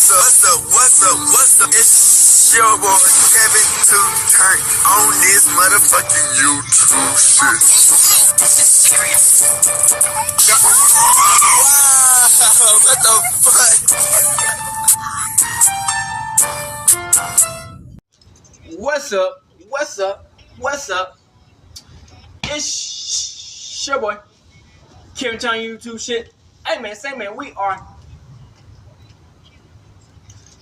What's up? It's your boy Kevin to turn on this motherfucking YouTube shit. Wow, what the fuck? What's up? It's your boy Kevin to turn YouTube shit. Hey man, say man, we are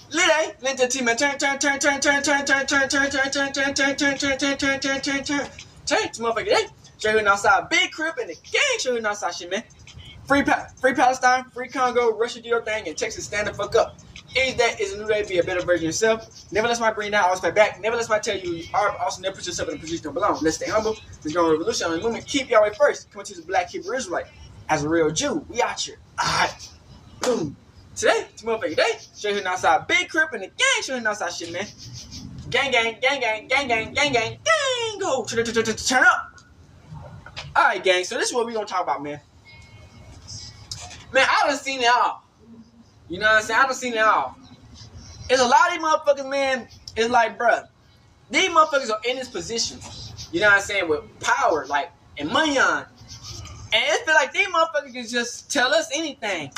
Lit the team, man. Turn, motherfucker, hey. Show you outside, big crib in the gang. Show you outside shit, man. Free Palestine, free Congo, Russia do your thing, and Texas stand the fuck up. Each day is a new day, be a better version of yourself. Never let somebody bring down, always fight back. Never let somebody tell you are also never put yourself in a position to belong. Let's stay humble. Let's go on a revolution on the movement. Keep Yahweh first. Come to the Black Hebrew Israelite. As a real Jew, we out here. Alright. Boom. Today, it's motherfucking day. Show you outside, big crib in the gang. Show you outside shit, man. Gang. Go. Turn up. Alright, gang. So this is what we gonna talk about, man. Man, I done seen it all. You know what I'm saying? I done seen it all. There's a lot of these motherfuckers, man. It's like, bruh, these motherfuckers are in this position. You know what I'm saying? With power, like, and money on. And it feel like these motherfuckers can just tell us anything.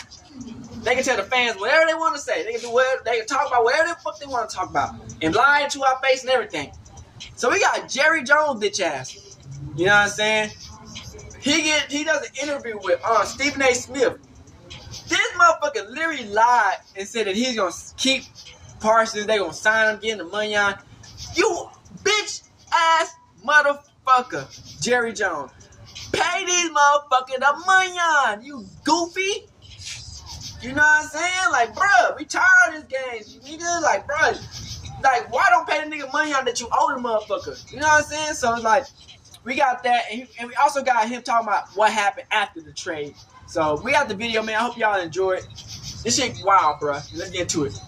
They can tell the fans whatever they want to say. They can do whatever, they can talk about whatever the fuck they want to talk about. And lie into our face and everything. So we got Jerry Jones bitch ass. You know what I'm saying? He does an interview with Stephen A. Smith. This motherfucker literally lied and said that he's gonna keep Parsons, they gonna sign him, getting the money on. You bitch ass motherfucker, Jerry Jones. Pay these motherfuckers the money on, you goofy. You know what I'm saying? Like, bruh, we tired of this game. You niggas, like, bruh, like, why don't pay the nigga money on that you owe the motherfucker? You know what I'm saying? So it's like, we got that, and we also got him talking about what happened after the trade. So we got the video, man. I hope y'all enjoy it. This shit wild, bruh. Let's get to it.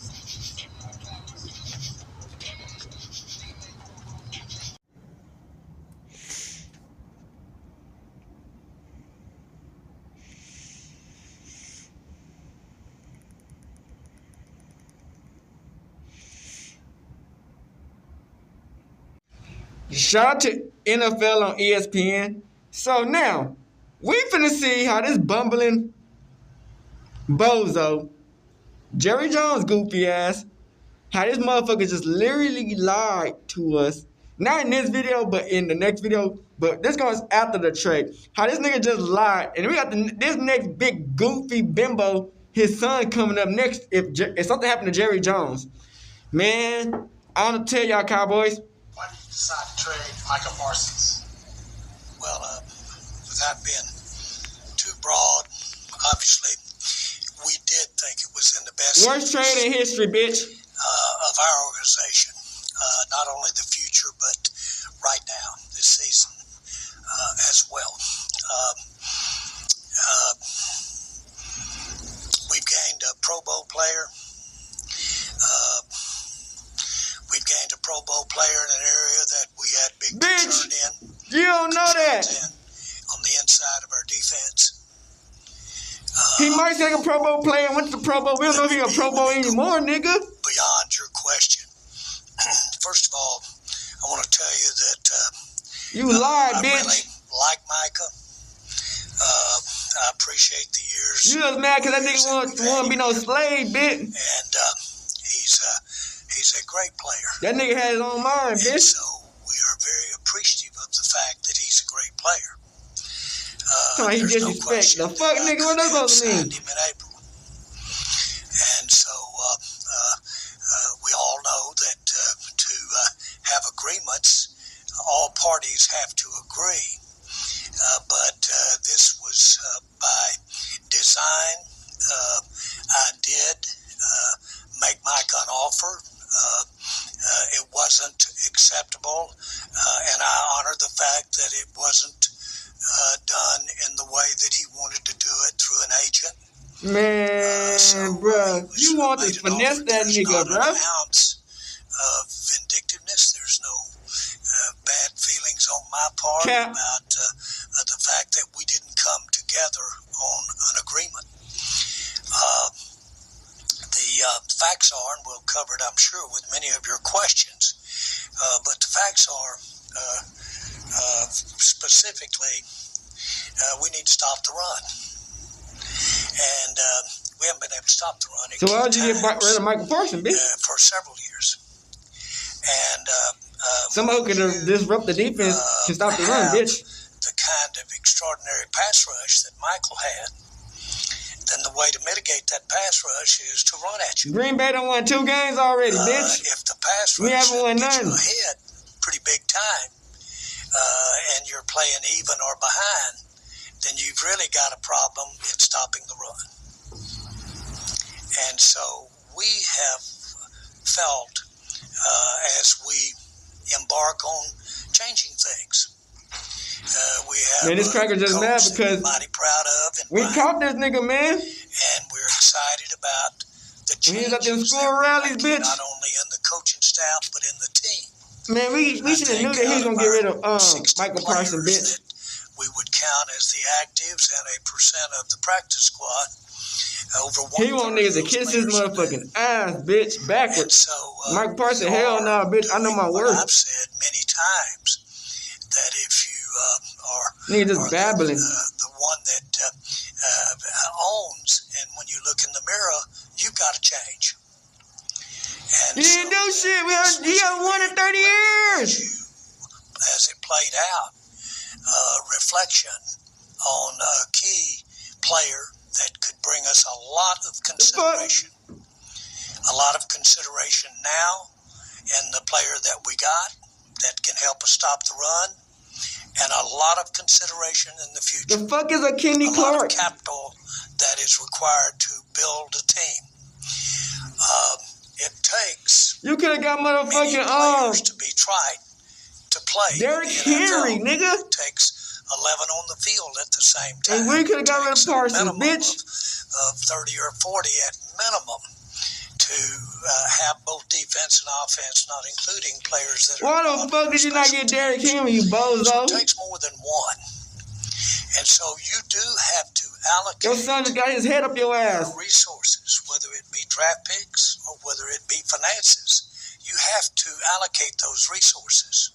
Shout out to NFL on ESPN. So now, we finna see how this bumbling bozo, Jerry Jones goofy ass, how this motherfucker just literally lied to us. Not in this video, but in the next video. But this goes after the trade. How this nigga just lied. And we got this next big goofy bimbo, his son coming up next if something happened to Jerry Jones. Man, I want to tell y'all, Cowboys. Why did you decide to trade Michah Parsons? Well, without being too broad, obviously, we did think it was in the best worst trade in history, bitch. Of our organization. Not only the future, but right now, this season as well. We've gained a Pro Bowl player. We've gained a Pro Bowl player in an area that we had big concern in. You don't know that. On the inside of our defense. He might say a Pro Bowl player and went to the Pro Bowl. We don't know if he's a Pro Bowl anymore, nigga. Beyond your question. First of all, I want to tell you that you lied, I bitch. really like Michah. I appreciate the years. You just mad because that nigga want to be no slave, bitch. And he's a great player. That nigga had his own mind, bitch. And so we are very appreciative of the fact that he's a great player. He disrespect. The fuck, nigga, what that supposed to mean? Him in April. And so we all know that to have agreements, all parties have to agree. But this was by design. I did make Michah an offer. It wasn't acceptable, and I honor the fact that it wasn't done in the way that he wanted to do it through an agent. Man, bruh, you want to finesse that nigga, bruh. There's not an ounce of vindictiveness. There's no bad feelings on my part about the fact that we didn't come together on an agreement. The facts are, and we'll cover it, I'm sure, with many of your questions, but the facts are specifically we need to stop the run. And we haven't been able to stop the run. So why did you get rid of Michael Parsons, bitch? For several years. And somebody who can disrupt the defense can stop the run, bitch. The kind of extraordinary pass rush that Michael had, then the way to mitigate that pass rush is to run at you. Green Bay done won 2 games already, bitch. If the pass rush we haven't won gets none. you ahead pretty big time, and you're playing even or behind, then you've really got a problem in stopping the run. And so we have felt as we embark on changing things. We have man, this cracker just mad because mighty proud of, and we caught this nigga, man. And we're excited about the changes at them school rallies, bitch. Not only in the coaching staff, but in the team. Man, we should have knew that he was going to get rid of Michael Parsons, bitch. We would count as the actives and a percent of the practice squad. He want niggas to kiss his motherfucking ass, bitch, backwards. So, Michael Parsons, hell no, bitch. I know my word. I've said many times that if you nigga just babbling. The one that owns, and when you look in the mirror, you've got to change. And you didn't do shit. He haven't won in 30 years. As it played out, reflection on a key player that could bring us a lot of consideration. A lot of consideration now in the player that we got that can help us stop the run, and a lot of consideration in the future. The fuck is a Kenny Clark? A lot of capital that is required to build a team. It takes you could have got motherfucking players to be tried to play. Derrick Henry, nigga. It takes 11 on the field at the same time. And we could have got rid of Parsons, bitch. Of 30 or 40 at minimum to have both defense and offense, not including players that are. Why the fuck did you not get Derrick Henry, you bozo? So it takes more than one. And so you do have to allocate. Your son just got his head up your ass. Resources, whether it be draft picks or whether it be finances. You have to allocate those resources.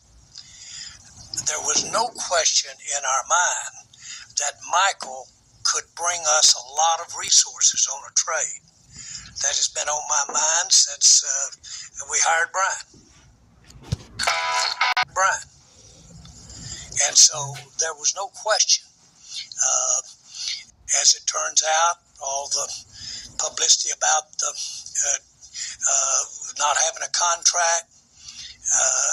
There was no question in our mind that Michael could bring us a lot of resources on a trade. That has been on my mind since we hired Brian. And so there was no question. As it turns out, all the publicity about the not having a contract,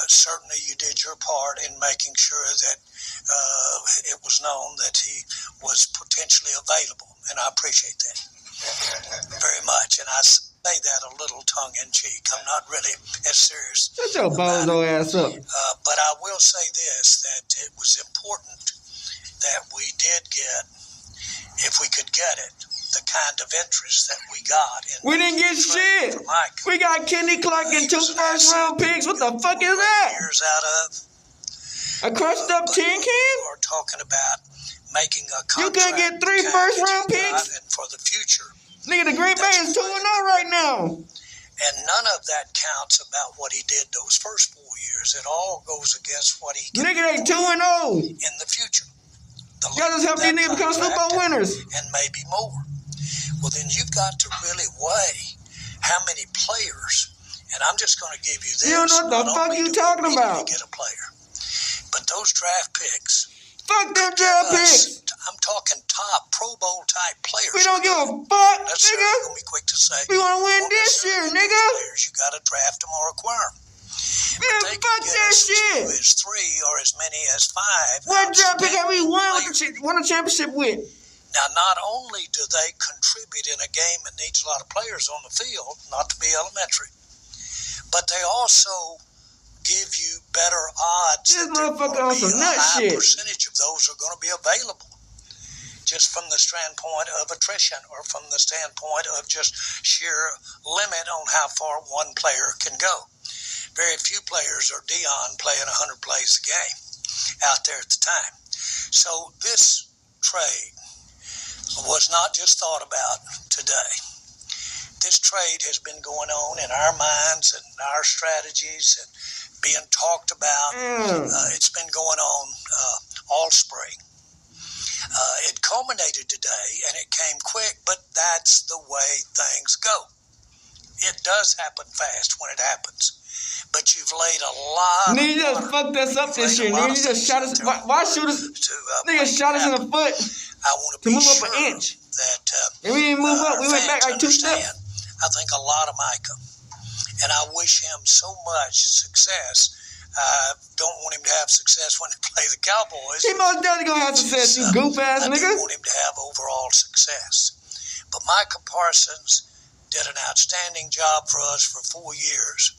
certainly you did your part in making sure that it was known that he was potentially available, and I appreciate that very much. And I say that a little tongue-in-cheek. I'm not really as serious. Shut your bozo ass up. But I will say this, that it was important that we did get, if we could get it, the kind of interest that we got. We didn't get shit. We got Kenny Clark and 2 first-round picks. What the fuck is that? Years out of a crushed up tin can? We're talking about making a contract. You couldn't get 3 first-round picks? And for the future. Nigga, the Green Bay is 2-0 right now. And none of that counts about what he did those first 4 years. It all goes against what he can do. Nigga, they 2-0 in the future. Y'all just help these niggas become Super Bowl winners. And maybe more. Well, then you've got to really weigh how many players, and I'm just going to give you this. You don't know what the fuck you talking about. Get a player. But those draft picks. Fuck them draft picks. I'm talking top Pro Bowl type players. We don't give a fuck, That's nigga. Gonna be quick to say. We want to win this year, nigga. Players, you got to draft them or acquire them. Man, fuck that shit. 2 as 3 or as many as 5. What draft pick have we won a championship with? Now, not only do they contribute in a game that needs a lot of players on the field, not to be elementary, but they also give you better odds. This motherfucker on some nut shit. A high percentage of those are going to be available, just from the standpoint of attrition or from the standpoint of just sheer limit on how far one player can go. Very few players are Dion playing 100 plays a game out there at the time. So this trade was not just thought about today. This this trade has been going on in our minds and our strategies and being talked about. It's been going on all spring. It culminated today, and it came quick, but that's the way things go. It does happen fast when it happens. But you've laid a lot. Nigga just fucked us up this year. Nigga, you just shot us. Why shoot us? Nigga shot us in the foot to move up an inch. And we didn't move up. We went back like 2 steps. I think a lot of Michah. And I wish him so much success. I don't want him to have success when he play the Cowboys. He most definitely gonna have success, you goof ass nigga. I do want him to have overall success. But Michah Parsons did an outstanding job for us for 4 years.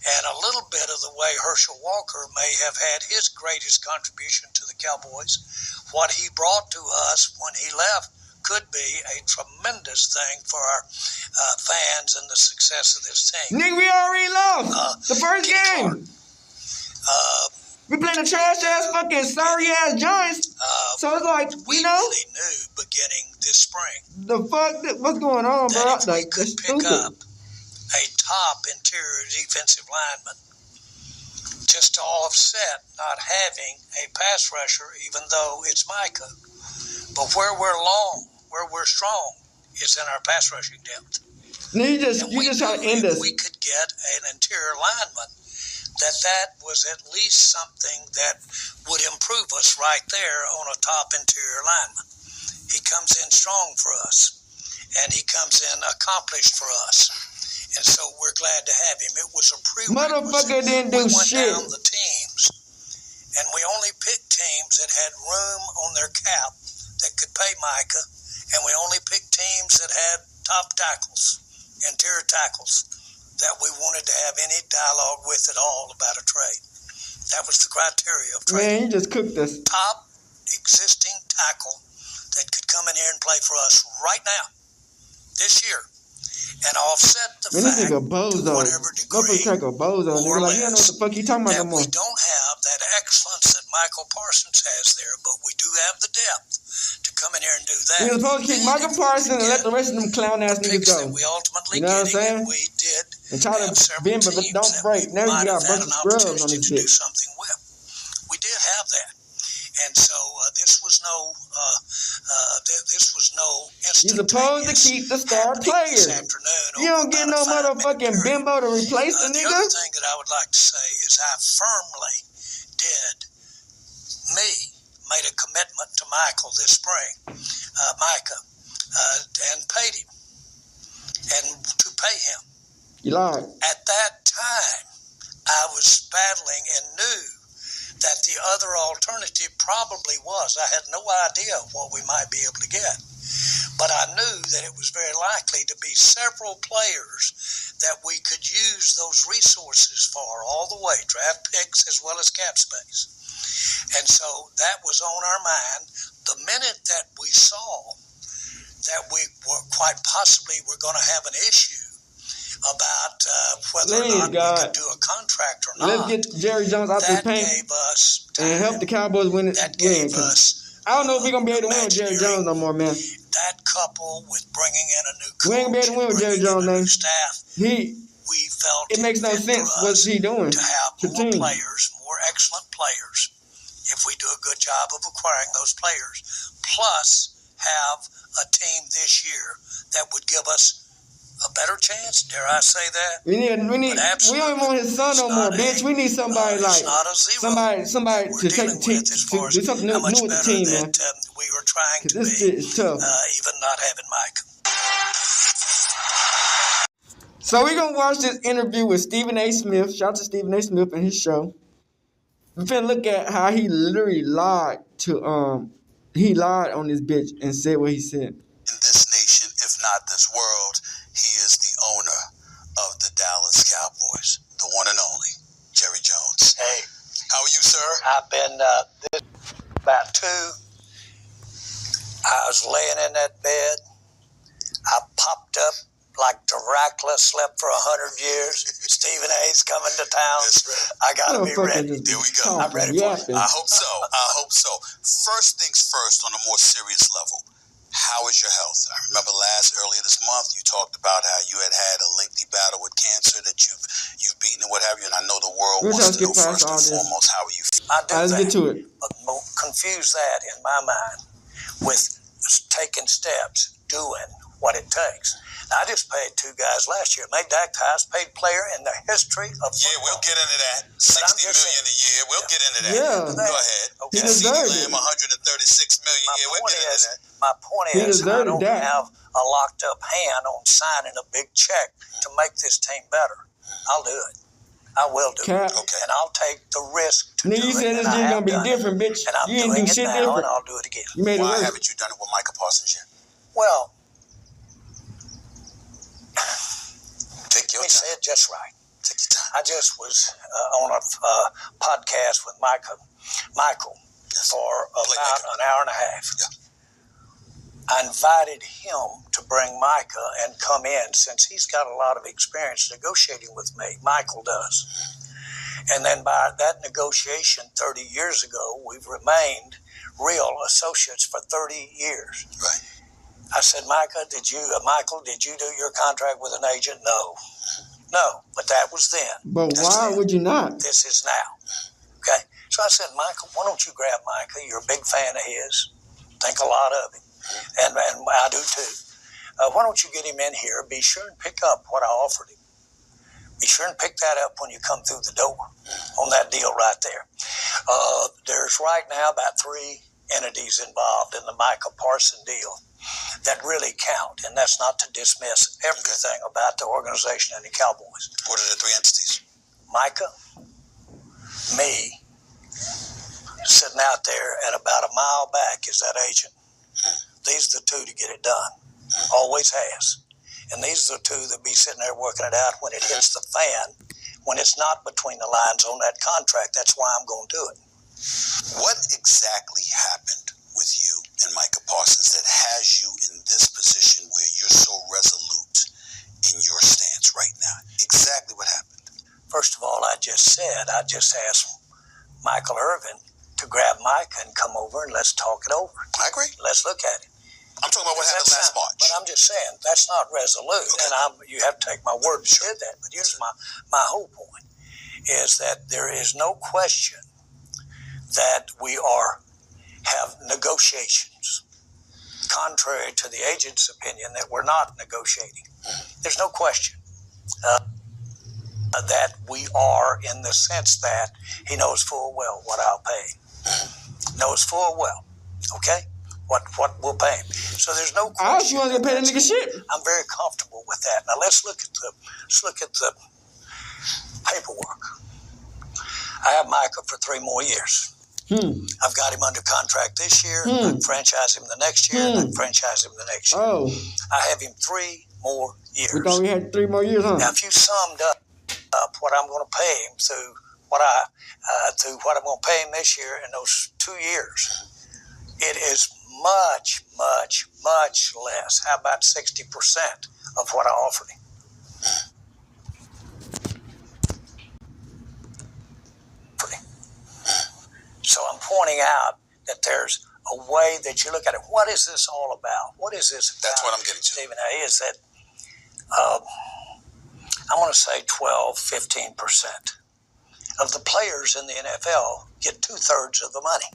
And a little bit of the way Herschel Walker may have had his greatest contribution to the Cowboys, what he brought to us when he left could be a tremendous thing for our fans and the success of this team. Nigga, we already lost the first game. We playing the trash-ass fucking sorry-ass Giants. So it's like, we really knew beginning this spring. The fuck? What's going on, bro? That if we could pick up a top interior defensive lineman just to offset not having a pass rusher, even though it's Michah. But where we're strong is in our pass rushing depth. You just try to end us. If we could get an interior lineman, that was at least something that would improve us right there on a top interior lineman. He comes in strong for us, and he comes in accomplished for us. And so we're glad to have him. It was a prerequisite. Motherfucker didn't do shit. We went down the teams, and we only picked teams that had room on their cap that could pay Michah, and we only picked teams that had top tackles, interior tackles, that we wanted to have any dialogue with at all about a trade. That was the criteria of trade. Man, you just cooked us. Top existing tackle that could come in here and play for us right now, this year, and offset the fact to whatever degree or like, you don't know what the fuck you talking about no more. We don't have that excellence that Michah Parsons has there, but we do have the depth to come in here and do that. We were supposed to keep Michah Parsons and let the rest of them clown ass niggas go. We ultimately you know what I'm saying? We did. And try to bend, but don't break. Now you got a bunch of scrubs on this bitch. We did have that. And so this was no instantaneous. You're supposed to keep the star players. You don't get no motherfucking bimbo to replace the nigga. The other thing that I would like to say is I firmly made a commitment to Michah this spring, and paid him, and to pay him. You lied. At that time, I was battling and knew that the other alternative probably was. I had no idea what we might be able to get. But I knew that it was very likely to be several players that we could use those resources for all the way, draft picks as well as cap space. And so that was on our mind. The minute that we saw that we were quite possibly were going to have an issue about whether or not we could do a contract or not. Let's get Jerry Jones out the paint and help the Cowboys win it. That gave us I don't know if we're going to be able to win with Jerry Jones no more, man. That coupled with bringing in a new coach, we ain't going to be able to win with Jerry Jones, man. Staff, we felt it makes no sense. What's he doing? To have more players, more excellent players, if we do a good job of acquiring those players, plus have a team this year that would give us a better chance, dare I say that? We don't want his son no more, bitch. We need somebody somebody to take the team, to do something new with the team, man. We were trying to this shit is tough. Even not having Michah. So we're gonna watch this interview with Stephen A. Smith. Shout out to Stephen A. Smith and his show. We're finna look at how he literally lied to he lied on this bitch and said what he said. In this nation, if not this world, he is the owner of the Dallas Cowboys, the one and only Jerry Jones. Hey, how are you, sir? I've been about 2. I was laying in that bed. I popped up like Dracula slept for 100 years. Stephen A's coming to town. That's right. I gotta be ready. There we go. I'm ready for it. I hope so. First things first, on a more serious level. How is your health? I remember earlier this month, you talked about how you had a lengthy battle with cancer that you've beaten and what have you, and I know the world wants to know first and foremost, how are you feeling? I do Let's that, get to it. but confuse that in my mind with taking steps, doing what it takes. Now, I just paid 2 guys last year. Made Dak the highest paid player in the history of football. Yeah, we'll get into that. $60 million a year. We'll get into that. Yeah. Go ahead. He CeeDee deserved Lamb, it. $136 million. Yeah, we'll get into that. My point He is, I deserved don't that. have a locked up hand on signing a big check to make this team better. I'll do it. I will do it. Okay. And I'll take the risk to do You it. said this year gonna be different, bitch. And I'm You ain't doing do it shit now, different. and I'll do it again. You made it Why worse. haven't you done it with Michah Parsons yet? Well, Take your let me time. say it just right. Take your time. I just was on a podcast with Michael for about an hour and a half. Yeah. I invited him to bring Michah and come in since he's got a lot of experience negotiating with me. Michael does. And then by that negotiation 30 years ago, we've remained real associates for 30 years. Right. I said, Michael, did you do your contract with an agent? No, but that was then. But why would you not? This is now. Okay? So I said, Michael, why don't you grab Michah? You're a big fan of his. Think a lot of him. And I do too. Why don't you get him in here? Be sure and pick up what I offered him. Be sure and pick that up when you come through the door on that deal right there. There's right now about 3 entities involved in the Michah Parsons deal that really count, and that's not to dismiss everything about the organization and the Cowboys. What are the 3 entities? Michah, me, sitting out there, and about a mile back is that agent. These are the 2 to get it done. Always has. And these are the 2 that be sitting there working it out when it hits the fan, when it's not between the lines on that contract. That's why I'm going to do it. What exactly happened with you and Michah Parsons that has you in this position where you're so resolute in your stance right now? Exactly what happened? First of all, I just asked Michael Irvin to grab Michah and come over and let's talk it over. I agree. Let's look at it. I'm talking about what happened last March. But I'm just saying, that's not resolute. Okay. And you have to take my word to say that. But here's my whole point, is that there is no question that we have negotiations, contrary to the agent's opinion that we're not negotiating. There's no question that we are, in the sense that he knows full well what I'll pay. Knows full well, okay? What we'll pay him. So there's no question. I was going to pay that nigga shit. I'm very comfortable with that. Now let's look at the paperwork. I have Michah for 3 more years. I've got him under contract this year. I franchise him the next year. And I franchise him the next year. Oh. I have him 3 more years. We thought we had 3 more years, huh? Now, if you summed up what I'm going to pay him through what I'm going to pay him this year in those 2 years, it is much, much, much less. How about 60% of what I offered him? So I'm pointing out that there's a way that you look at it. What is this all about? What is this about? That's what I'm getting to. Stephen A., is that I want to say 12, 15% of the players in the NFL get 2/3 of the money.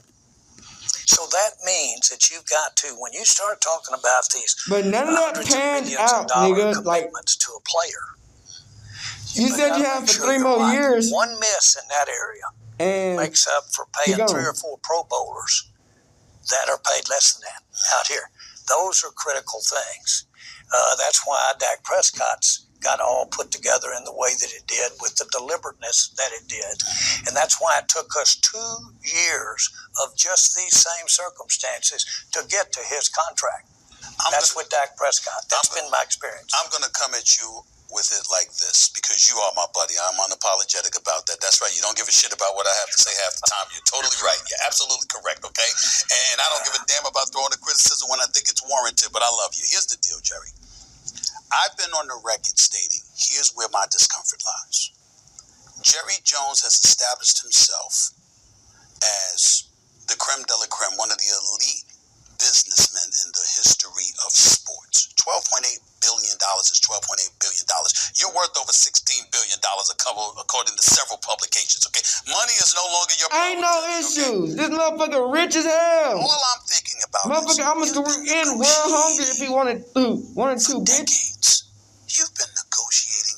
So that means that you've got to, when you start talking about these But none of that panned out, nigga. Like, commitments to a player, you said you have for 3 more years. One miss in that area And makes up for paying 3 or 4 Pro Bowlers that are paid less than that out here. Those are critical things. That's why Dak Prescott's got all put together in the way that it did, with the deliberateness that it did. And that's why it took us 2 years of just these same circumstances to get to his contract. That's with Dak Prescott. That's been my experience. I'm going to come at you with it like this, because you are my buddy. I'm unapologetic about that. That's right. You don't give a shit about what I have to say half the time. You're totally right. You're absolutely correct, okay? And I don't give a damn about throwing a criticism when I think it's warranted, but I love you. Here's the deal, Jerry. I've been on the record stating, here's where my discomfort lies. Jerry Jones has established himself as the creme de la creme, one of the elite businessmen in the history of sports. $12.8 billion is $12.8 billion. You're worth over $16 billion according to several publications, okay? Money is no longer your problem. Ain't no issues. This motherfucker rich as hell. All I'm thinking about motherfucker, I'm gonna end world hunger if he wanted to. Wanted to, bitch. Decades. You've been negotiating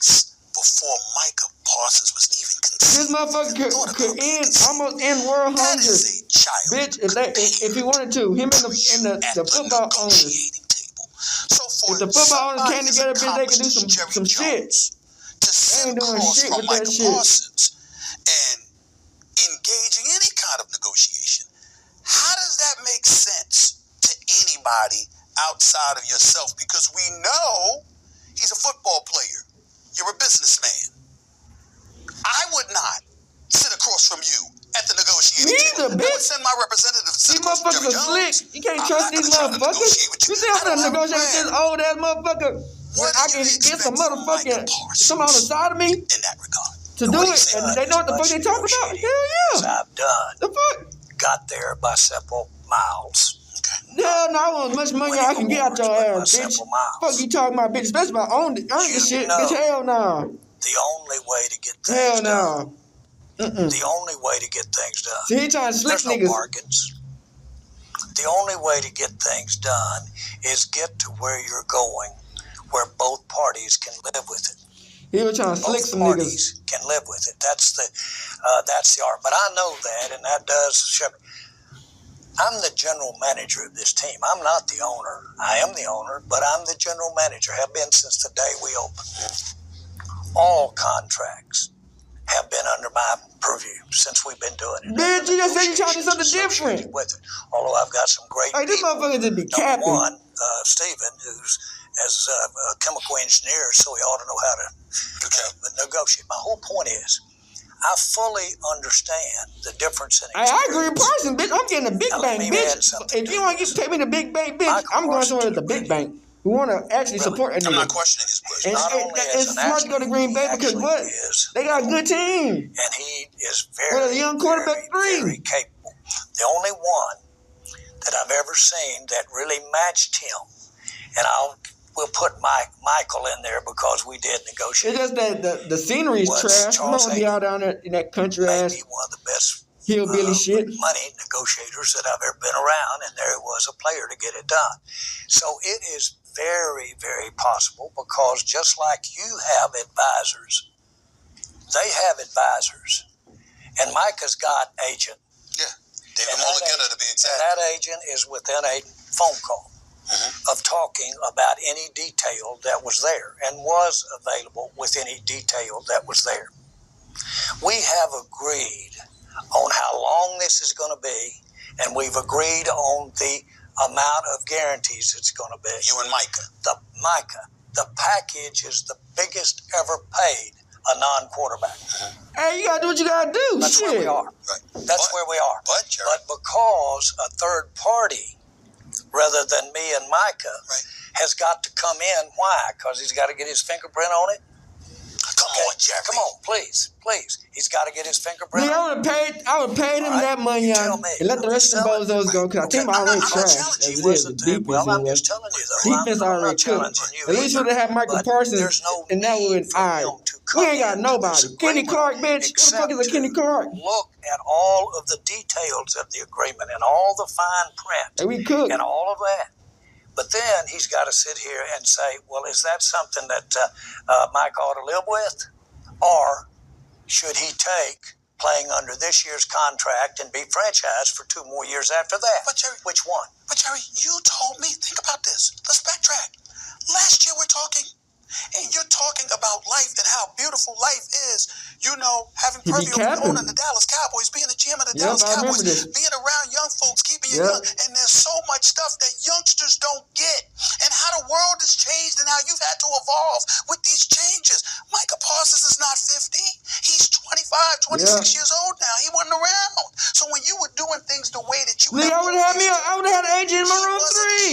before Michah Parsons was even considered. This motherfucker could almost end world hunger, bitch. If he wanted to, him and the football owners. So if the football owners came together, bitch, they could do some shit. They ain't doing shit with that shit. And engaging any kind of negotiation. How does that make sense to anybody outside of yourself? Because we know he's a football player. You're a businessman. I would not sit across from you at the negotiating table. Bitch. I would send my representative to sit These across from motherfuckers Jerry are slick. Jones. You can't trust these motherfuckers. You think I'm gonna negotiate with this old ass motherfucker? When I can get some motherfucking some on the side of me in that regard to do it, and they know what the fuck they talking about. Hell yeah. I've done. The fuck? Got there by several miles. Hell no, I want as much money I can get out your ass, bitch. Fuck you talking about, bitch. Especially if I own this shit, bitch. Hell no. The only way to get things done. The only way to get things done. See, he trying to slick There's niggas. No bargains. The only way to get things done is get to where you're going, where both parties can live with it. He was trying to slick some niggas. Both parties can live with it. That's the art. But I know that, and that does show. I'm the general manager of this team. I'm not the owner. I am the owner, but I'm the general manager. Have been since the day we opened. All contracts have been under my purview since we've been doing it. Bitch, you just said you trying to do something different. With it. Although I've got some great this people. motherfucker just be capping. Number one, Stephen, who's as a chemical engineer, so he ought to know how to negotiate. My whole point is, I fully understand the difference in experience. I agree with Parsons, bitch. I'm getting a big bank, bitch. If you want to take me to big bank, bitch, I'm going somewhere at the big bank. We want to actually support a nigga. I'm not questioning his push. It's smart to go to Green Bay because what? They got a good team. And he is very, a young quarterback very capable. The only one that I've ever seen that really matched him, and we'll put Michael in there because we did negotiate. It's just that the scenery's trash. I'm gonna be out down there in that country ass. Maybe one of the best hillbilly shit. Money negotiators that I've ever been around, and there was a player to get it done. So it is very, very possible because just like you have advisors, they have advisors. And Micah's got agent. Yeah, David Mulligata to be exact. And that agent is within a phone call of talking about any detail that was there and was available with any detail that was there. We have agreed on how long this is going to be, and we've agreed on the amount of guarantees it's going to be. You and Michah. The package is the biggest ever paid a non-quarterback. Hey, you got to do what you got to do. That's where we are. Right. That's where we are. But because a third party, rather than me and Michah, has got to come in. Why? Because he's got to get his fingerprint on it? Come on, Jerry. Come on, please. He's got to get his fingerprint. I would have paid him that money and let the rest of the bozos go because I think I already trash as it is. The defense I'm just telling you, though. Defense already cooked. At least would have had Michael Parsons, and that would have been all right. We ain't got nobody. Kenny Clark, bitch. Who the fuck is a Kenny Clark? Look at all of the details of the agreement and all the fine print and we cooked. And all of that. But then he's got to sit here and say, well, is that something that Mike ought to live with? Or should he take playing under this year's contract and be franchised for 2 more years after that? But Jerry, which one? But Jerry, you told me, think about this. Let's backtrack. Last year we're talking, and you're talking about life and how beautiful life is. You know, having purview of owning the Dallas Cowboys, being a GM of the Dallas Cowboys, being around young folks, keeping you young. And there's so much stuff that youngsters don't get. And how the world has changed and how you've had to evolve with these changes. Michah Parsons is not 50. He's 25, 26 years old now. He wasn't around. So when you were doing things the way that you I would have had an agent in my room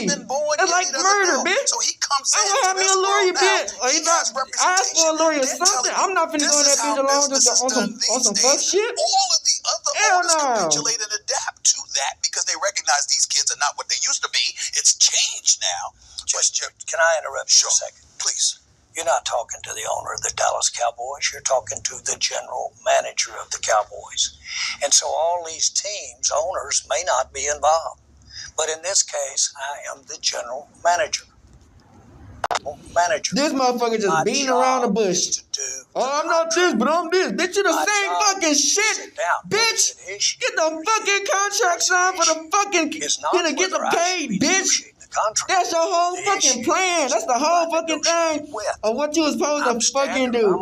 3. That's like murder, bitch. So he comes in. I would have me a lawyer, bitch. I asked for a lawyer or something. I'm not finna go in that bitch alone just on some fuck shit. All of the other owners capitulate and adapt to that because they recognize these kids are not what they used to be. It's changed now. Can I interrupt you Sure. a second? Please. You're not talking to the owner of the Dallas Cowboys. You're talking to the general manager of the Cowboys. And so all these teams, owners, may not be involved. But in this case, I am the general manager. This motherfucker just beating around the bush. Oh, I'm not this, but I'm this. Bitch, you the same fucking shit. Bitch, get the fucking contract signed for the fucking, get the paid, bitch. That's your whole fucking plan. That's the whole fucking thing of what you was supposed to fucking do.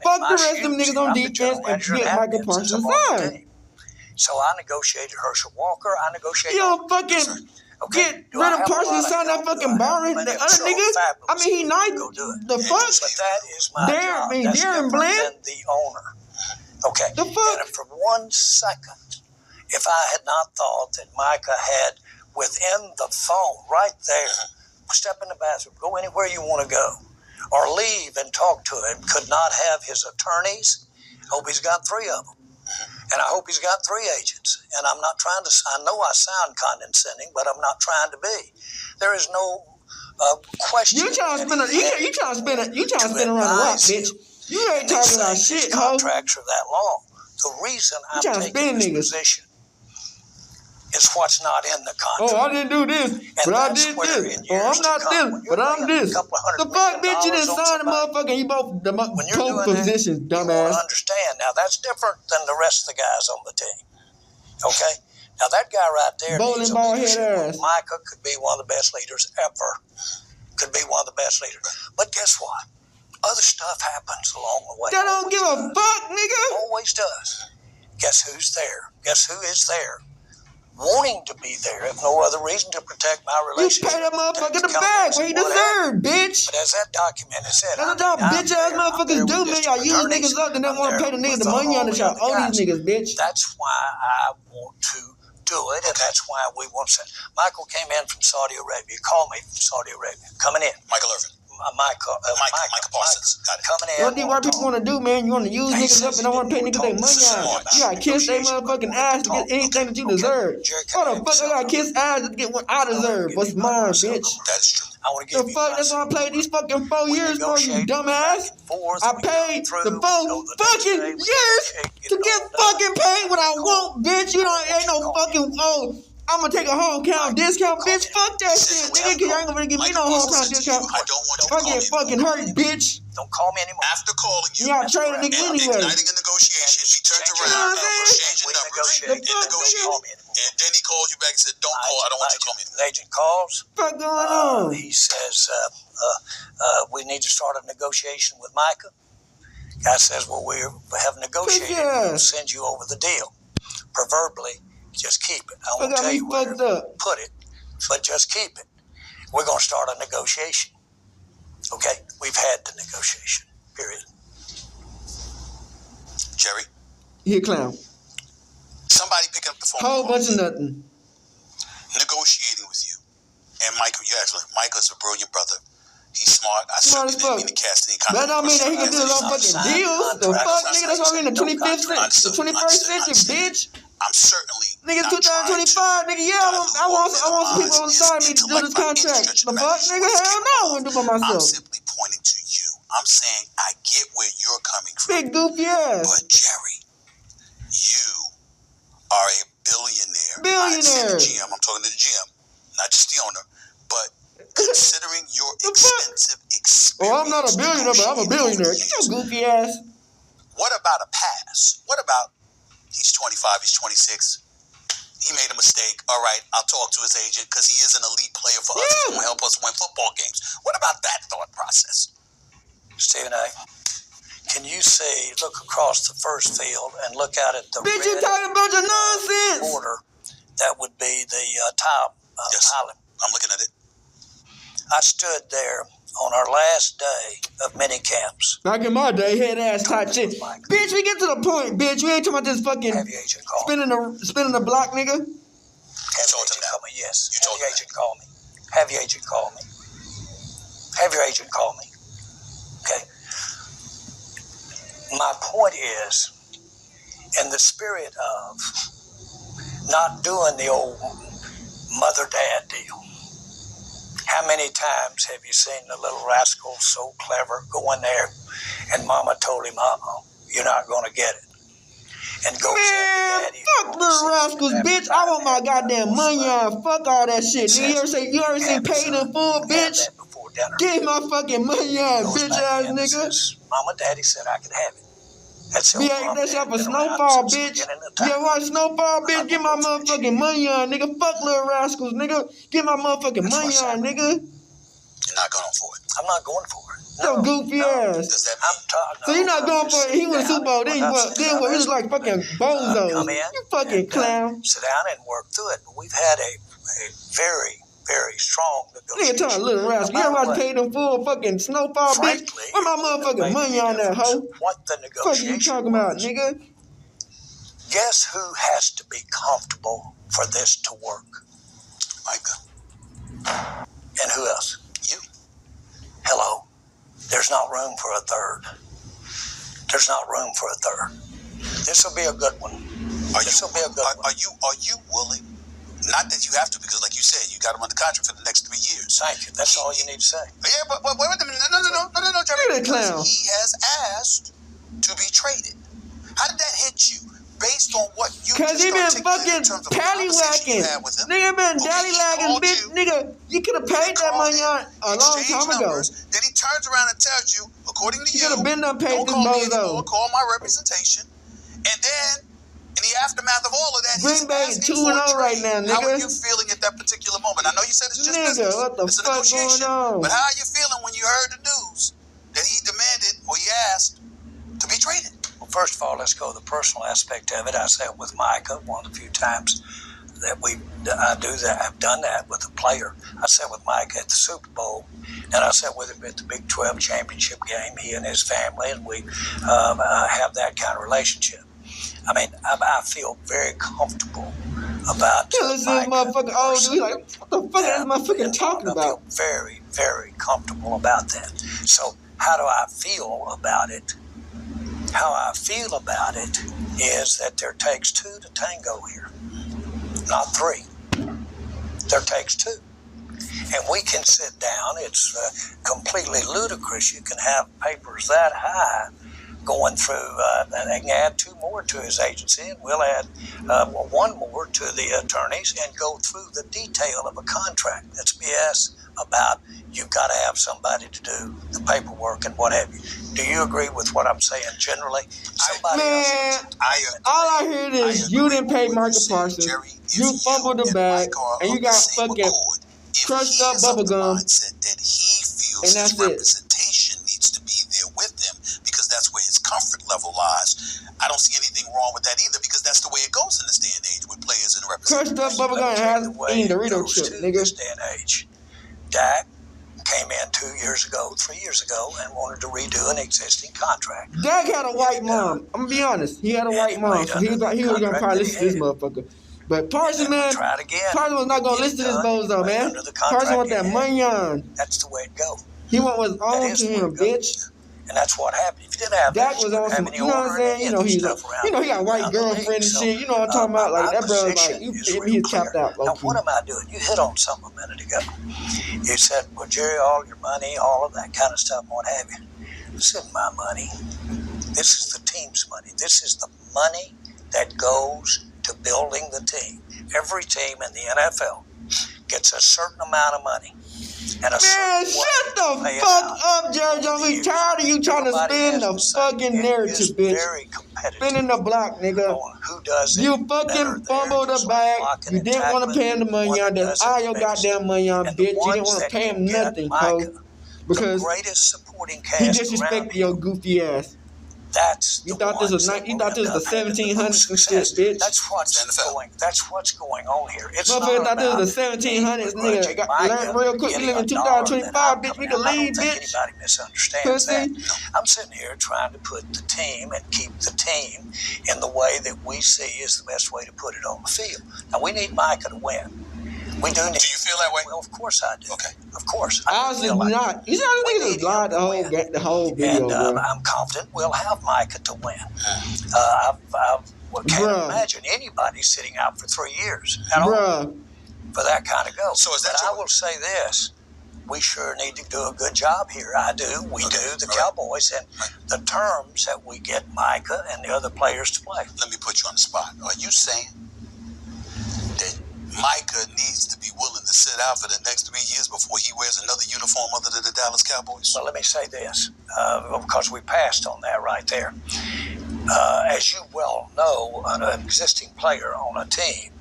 Fuck the rest of them niggas on defense and get Michael Parsons signed. So I negotiated Herschel Walker. I negotiated. You don't fucking get rid of Parsons, sign that fucking Byron. The other niggas, I mean, he nice. The fuck? But that is my job. That's Darren different Bland. than the owner. Okay. The fuck? And for 1 second, if I had not thought that Michah had within the phone right there, step in the bathroom, go anywhere you want to go, or leave and talk to him, could not have his attorneys. Hope he's got 3 of them. And I hope he's got 3 agents. And I'm not trying to, I know I sound condescending, but I'm not trying to be. There is no question. You trying to spin around the rock, bitch. You ain't talking about shit, ho. Contracts are that long. The reason I'm taking this position is what's not in the contract. Oh, I didn't do this, but I did this. Oh, I'm not this, but I'm this. The fuck, bitch, you didn't sign the motherfucker. You both the positions, dumbass. You understand. Now, that's different than the rest of the guys on the team. Okay? Now, that guy right there needs a leadership. Michah could be one of the best leaders ever. Could be one of the best leaders. But guess what? Other stuff happens along the way. That don't give a fuck, nigga. Always does. Guess who's there? Guess who is there? Wanting to be there, if no other reason, to protect my relationship. You pay that motherfucker the bag where he deserved, bitch. But as that document has said, that's what y'all bitch-ass motherfuckers do, man. Y'all use niggas up and don't want to pay the niggas the money on that y'all owe these niggas, bitch. That's why I want to do it, and that's why we want to. Michael came in from Saudi Arabia. Call me from Saudi Arabia. Coming in. Michael Irvin. Michael Parsons. Got it. Coming in. What do white people want to do, man? You want to use niggas up and don't want to pay niggas their money out. You got to kiss their motherfucking ass to get anything that you deserve. Why the fuck I got to kiss ass to get what I deserve? What's mine, bitch? That's true. I want to give the fuck? That's why I played these fucking 4 years for you, dumbass. I paid the 4 fucking years to get fucking paid what I want, bitch. You don't ain't no fucking I'm gonna take a hometown discount, bitch. Fuck that shit, nigga. You ain't gonna give me no hometown discount. I don't want you to get fucking hurt, bitch. Don't call me anymore. After calling you, I traded nigga anyway. Igniting a negotiation, he turns around, exchanging numbers, and negotiating. And then he calls you back and said, "Don't call. I don't want you to call me anymore." Agent calls. What's going on? He says, "We need to start a negotiation with Michah." Guy says, "Well, we have negotiated. We'll send you over the deal, proverbially." Just keep it. I won't tell you where to put it, but just keep it. We're going to start a negotiation. Okay? We've had the negotiation. Period. Jerry? He a clown. Somebody picking up the phone. Whole bunch of nothing. Negotiating with you. And Michael, Michael's a brilliant brother. He's smart. I certainly didn't mean to cast any kind of... That don't mean that he can do those fucking deals. The fuck, nigga? That's why we in the 21st century, bitch. I'm certainly... Nigga, 2025, nigga, yeah, I want some people on the side of me to do this contract. The fuck, nigga? Hell no, I wouldn't do it by myself. I'm simply pointing to you. I'm saying I get where you're coming from. Big goofy ass. But, Jerry, you are a billionaire. Billionaire. I'm GM. I'm talking to the GM, not just the owner. But considering your extensive experience... Oh, I'm not a billionaire, but I'm a billionaire. Get your goofy ass. What about a pass? What about... He's 25, he's 26. He made a mistake. All right, I'll talk to his agent because he is an elite player for us. He's going to help us win football games. What about that thought process? Stephen A., can you see, look across the first field and look out at the bitch, you talking a bunch of nonsense. Border that would be the top island. I'm looking at it. I stood there on our last day of mini camps. Back in my day, head ass type shit. Bitch, we get to the point, bitch. We ain't talking about this fucking spinning the block, nigga. Have your agent call me. Yes. Have your agent call me. Have your agent call me. Have your agent call me. Okay. My point is, in the spirit of not doing the old mother-dad deal. How many times have you seen the little rascal so clever go in there and mama told him, you're not going to get it. And goes Man, fuck little rascals, bitch. I want my goddamn money on. Fuck all that shit. Nigga, you ever seen Paid in Full, bitch? Give my fucking money on, bitch ass nigga. Mama, daddy said I could have it. That's that shit for Snowfall, bitch. You ever watch Snowfall, bitch? Get my motherfucking money on, nigga. Fuck little rascals, nigga. Get my motherfucking money on, nigga. You're not going for it. I'm not going for it. No, goofy ass. Does that So you're not going for it. He was Super Bowl. Then what? He was like fucking bozo. You fucking clown. Sit down and work through it. But we've had a very, very strong negotiation. Nigga talking little rascal. You ever watch Paid in Full fucking Snowfall, bitch? Where my motherfucking money on that hoe? What the negotiation? Fuck you talking about, nigga? Guess who has to be comfortable for this to work? Micah. And who else? You. Hello. There's not room for a third. There's not room for a third. This will be a good one. Are you willing? Not that you have to, because like you said, you got him under contract for the next 3 years. Thank you. That's all you need to say. Yeah, but wait a minute. No, Jeremy. You're the clown. He has asked to be traded. How did that hit you? Based on what you Cause he been fucking tallywhacking. Nigga been dallywagging, bitch. Nigga, you could have paid that money on a long time ago. Then he turns around and tells you, according to you, could have been done paid don't this call me bozo. anymore, call my representation. And then, in the aftermath of all of that, Green Bay 2-0 right now, nigga. How are you feeling at that particular moment? I know you said it's just nigga, business. what the It's a fuck negotiation. going on? But how are you feeling when you heard the news that he demanded or he asked to be traded? Well, first of all, let's go to the personal aspect of it. I sat with Michah one of the few times that I've done that with a player. I sat with Michah at the Super Bowl, and I sat with him at the Big 12 championship game, he and his family, and we have that kind of relationship. I mean, I feel very comfortable about listen to this motherfucker old dude. Like, what the fuck is this motherfucker talking about? I feel very, very comfortable about that. So how do I feel about it? How I feel about it is that there takes two to tango here, not three. There takes two. And we can sit down. It's completely ludicrous. You can have papers that high going through, and they can add two more to his agency, and we'll add one more to the attorneys and go through the detail of a contract. That's BS about you've got to have somebody to do the paperwork and what have you. Do you agree with what I'm saying generally? All I hear is you didn't pay Marcus Parsons, you fumbled the bag, and you got fucking crushed up bubble gum, and that's representation needs to be there with him because that's where his comfort level lies. I don't see anything wrong with that either because that's the way it goes in this day and age with players and representation. Crushed up bubble gum has eating Dorito chip, nigga. This day and age. Dak came in 3 years ago, and wanted to redo an existing contract. Dak had a white mom. I'm gonna be honest. He had a white mom, so he was gonna probably listen to this motherfucker. But Parsons, man, Parsons was not gonna listen to this bozo, man. Parsons want that money on. That's the way it goes. He want what's on to him, bitch. And that's what happened. If you didn't have Dak was on some, you know what I'm saying? You know, he got a white girlfriend and shit. You know what I'm talking about? Like, that brother, like, he's capped out, Now, what am I doing? You hit on something a minute ago. You said, well, Jerry, all your money, all of that kind of stuff, and what have you. This isn't my money. This is the team's money. This is the money that goes to building the team. Every team in the NFL gets a certain amount of money. And man, shut the fuck up, Jerry Jones. We tired of you trying to spin the fucking narrative, bitch. Spinning the block, nigga. You fucking fumbled the bag. You didn't want to pay him the money on. That's all your goddamn money on, bitch. You didn't want to pay him nothing, Cole. Because he disrespected your goofy ass. You thought this was the 1700s and shit, bitch. That's what's going on here. Motherfucker thought this was the 1700s, nigga. Got learned real quick. We live in 2025, bitch. We can leave, bitch. Anybody misunderstands that. I'm sitting here trying to put the team and keep the team in the way that we see is the best way to put it on the field. Now, we need Michah to win. We do need. Do you feel that way? Well, of course I do. Okay. Of course. Honestly, not. You know, I think it's lied the whole video, and I'm confident we'll have Michah to win. I've Well, can't imagine anybody sitting out for 3 years at all for that kind of go. So is that I will say this. We sure need to do a good job here. I do. We do, the Cowboys, and the terms that we get Michah and the other players to play. Let me put you on the spot. Are you saying that Michah needs to be willing to sit out for the next 3 years before he wears another uniform other than the Dallas Cowboys? Well, let me say this, because we passed on that right there. As you well know, an existing player on a team,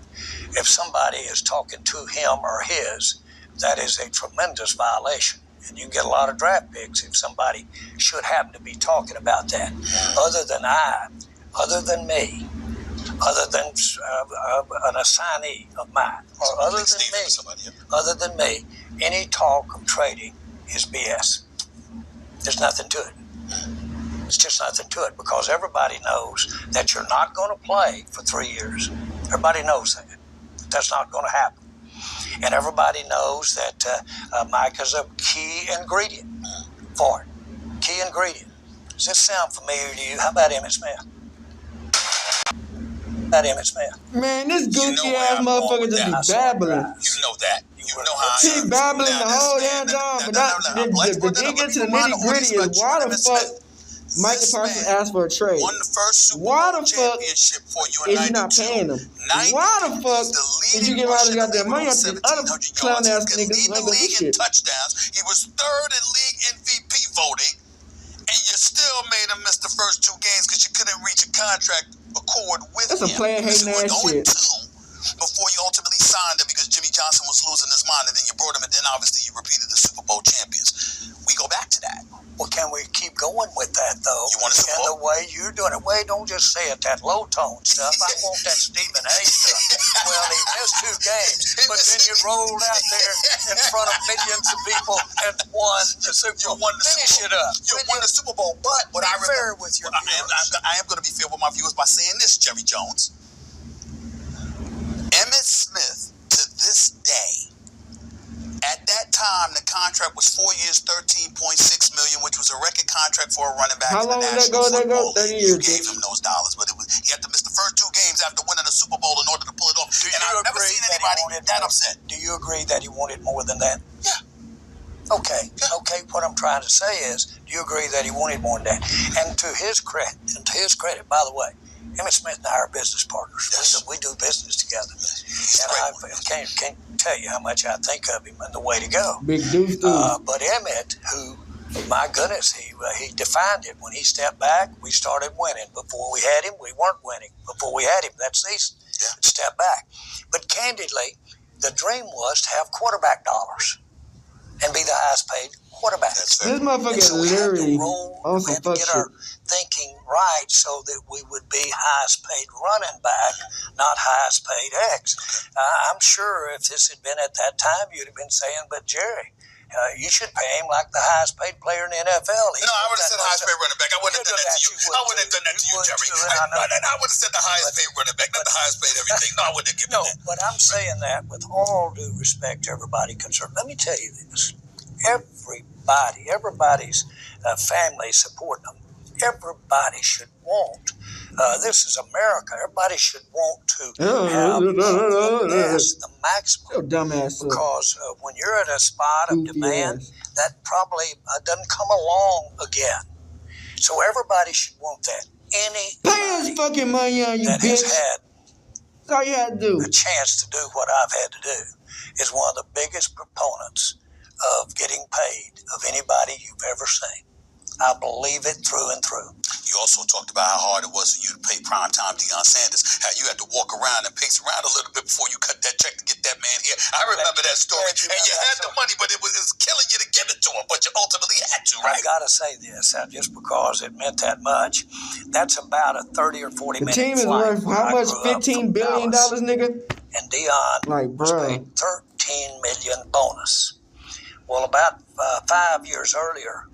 if somebody is talking to him or his, that is a tremendous violation. And you get a lot of draft picks if somebody should happen to be talking about that. Other than me, other than an assignee of mine, or other than me, any talk of trading is BS. There's nothing to it. It's just nothing to it, because everybody knows that you're not going to play for 3 years. Everybody knows that. That's not going to happen. And everybody knows that Michah's a key ingredient for it. Key ingredient. Does this sound familiar to you? How about Emmitt Smith? Man, this Gucci ass motherfucker just be babbling. You know that. You know how I am. He babbling the whole damn time, but the thing into the nitty gritty is why the fuck Michael Parsons asked for a trade? Won the first Super Why Bowl the fuck championship for you is you not paying him? Why the fuck did you give all this goddamn money out to these other clown ass niggas like this shit? Touchdowns. He was third in league MVP voting, and you still made him miss the first 2 games because you couldn't reach a contract accord with him. That's some player hating ass shit. Before you ultimately signed him because Jimmy Johnson was losing his mind, and then you brought him, and then obviously you repeated the Super Bowl champions. We go back to that. Well, can we keep going with that, though? You want a Super Bowl? And the way you're doing it. Wait, don't just say it, that low-tone stuff. I want that Stephen A. stuff. Well, he missed 2 games, but then you rolled out there in front of millions of people and won the Super Bowl. Finish it up. You won the Super Bowl, but I remember, fair with your viewers. I am going to be fair with my viewers by saying this, Jerry Jones. Emmitt Smith, to this day, at that time, the contract was 4 years, $13.6 million, which was a record contract for a running back. How long did that go? 30 years. You gave him those dollars, but he had to miss the first 2 games after winning the Super Bowl in order to pull it off. And I've never seen anybody that upset. Do you agree that he wanted more than that? Yeah. Okay. What I'm trying to say is, do you agree that he wanted more than that? And to his credit, by the way, Emmitt Smith and I are business partners. Yes. We do business together. Yes. And I can't tell you how much I think of him and the way to go. Big deuce. But Emmitt, who, my goodness, he defined it. When he stepped back, we started winning. Before we had him, we weren't winning. Before we had him, that season, step back. But candidly, the dream was to have quarterback dollars and be the highest paid quarterback. This motherfucker is literally on some fuck shit. Our thinking right so that we would be highest paid running back, not highest paid X. I'm sure if this had been at that time, you'd have been saying, but Jerry, you should pay him like the highest paid player in the NFL. No, I would have said the highest paid running back. I wouldn't have done that to you. I wouldn't have done that to you, Jerry. I would have said the highest paid running back, not the highest paid everything. No, I wouldn't have given that. No, but I'm saying that with all due respect to everybody concerned. Let me tell you this. Everybody's family supporting them. Everybody should want, this is America, everybody should want to have the maximum. Dumbass. Because when you're at a spot of demand, that probably doesn't come along again. So everybody should want that. Pay his fucking money on you, that bitch. has had That's all you had to do. a chance to do what I've had to do is one of the biggest proponents of getting paid of anybody you've ever seen. I believe it through and through. You also talked about how hard it was for you to pay primetime Deion Sanders, how you had to walk around and pace around a little bit before you cut that check to get that man here. I remember that story. And you had the money, but it was killing you to give it to him, but you ultimately had to, right? I got to say this, just because it meant that much. That's about a 30 or 40 minute The team is worth how much? $15 billion, nigga? And Deion was paid $13 million bonus. Well, about 5 years earlier,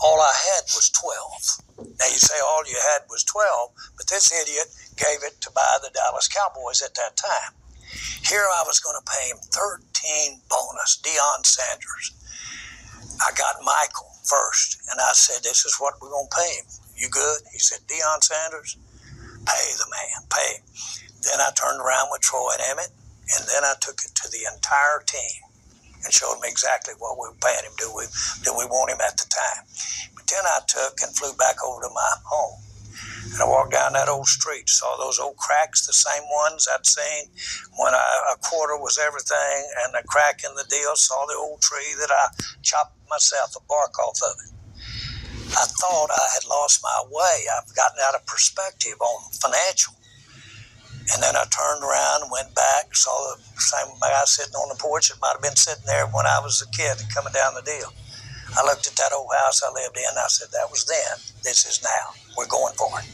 all I had was 12. Now you say all you had was 12, but this idiot gave it to buy the Dallas Cowboys at that time. Here I was going to pay him 13 bonus, Deion Sanders. I got Michael first, and I said, this is what we're going to pay him. You good? He said, Deion Sanders, Pay the man, pay. Then I turned around with Troy and Emmett, and then I took it to the entire team and showed them exactly what we were paying him. Do we want him at the time? But then I took and flew back over to my home. And I walked down that old street, saw those old cracks, the same ones I'd seen when a quarter was everything, and a crack in the deal, saw the old tree that I chopped myself the bark off of it. I thought I had lost my way. I've gotten out of perspective on financial. And then I turned around and went back, saw the same guy sitting on the porch that might have been sitting there when I was a kid coming down the deal. I looked at that old house I lived in, and I said, that was then, this is now. We're going for it.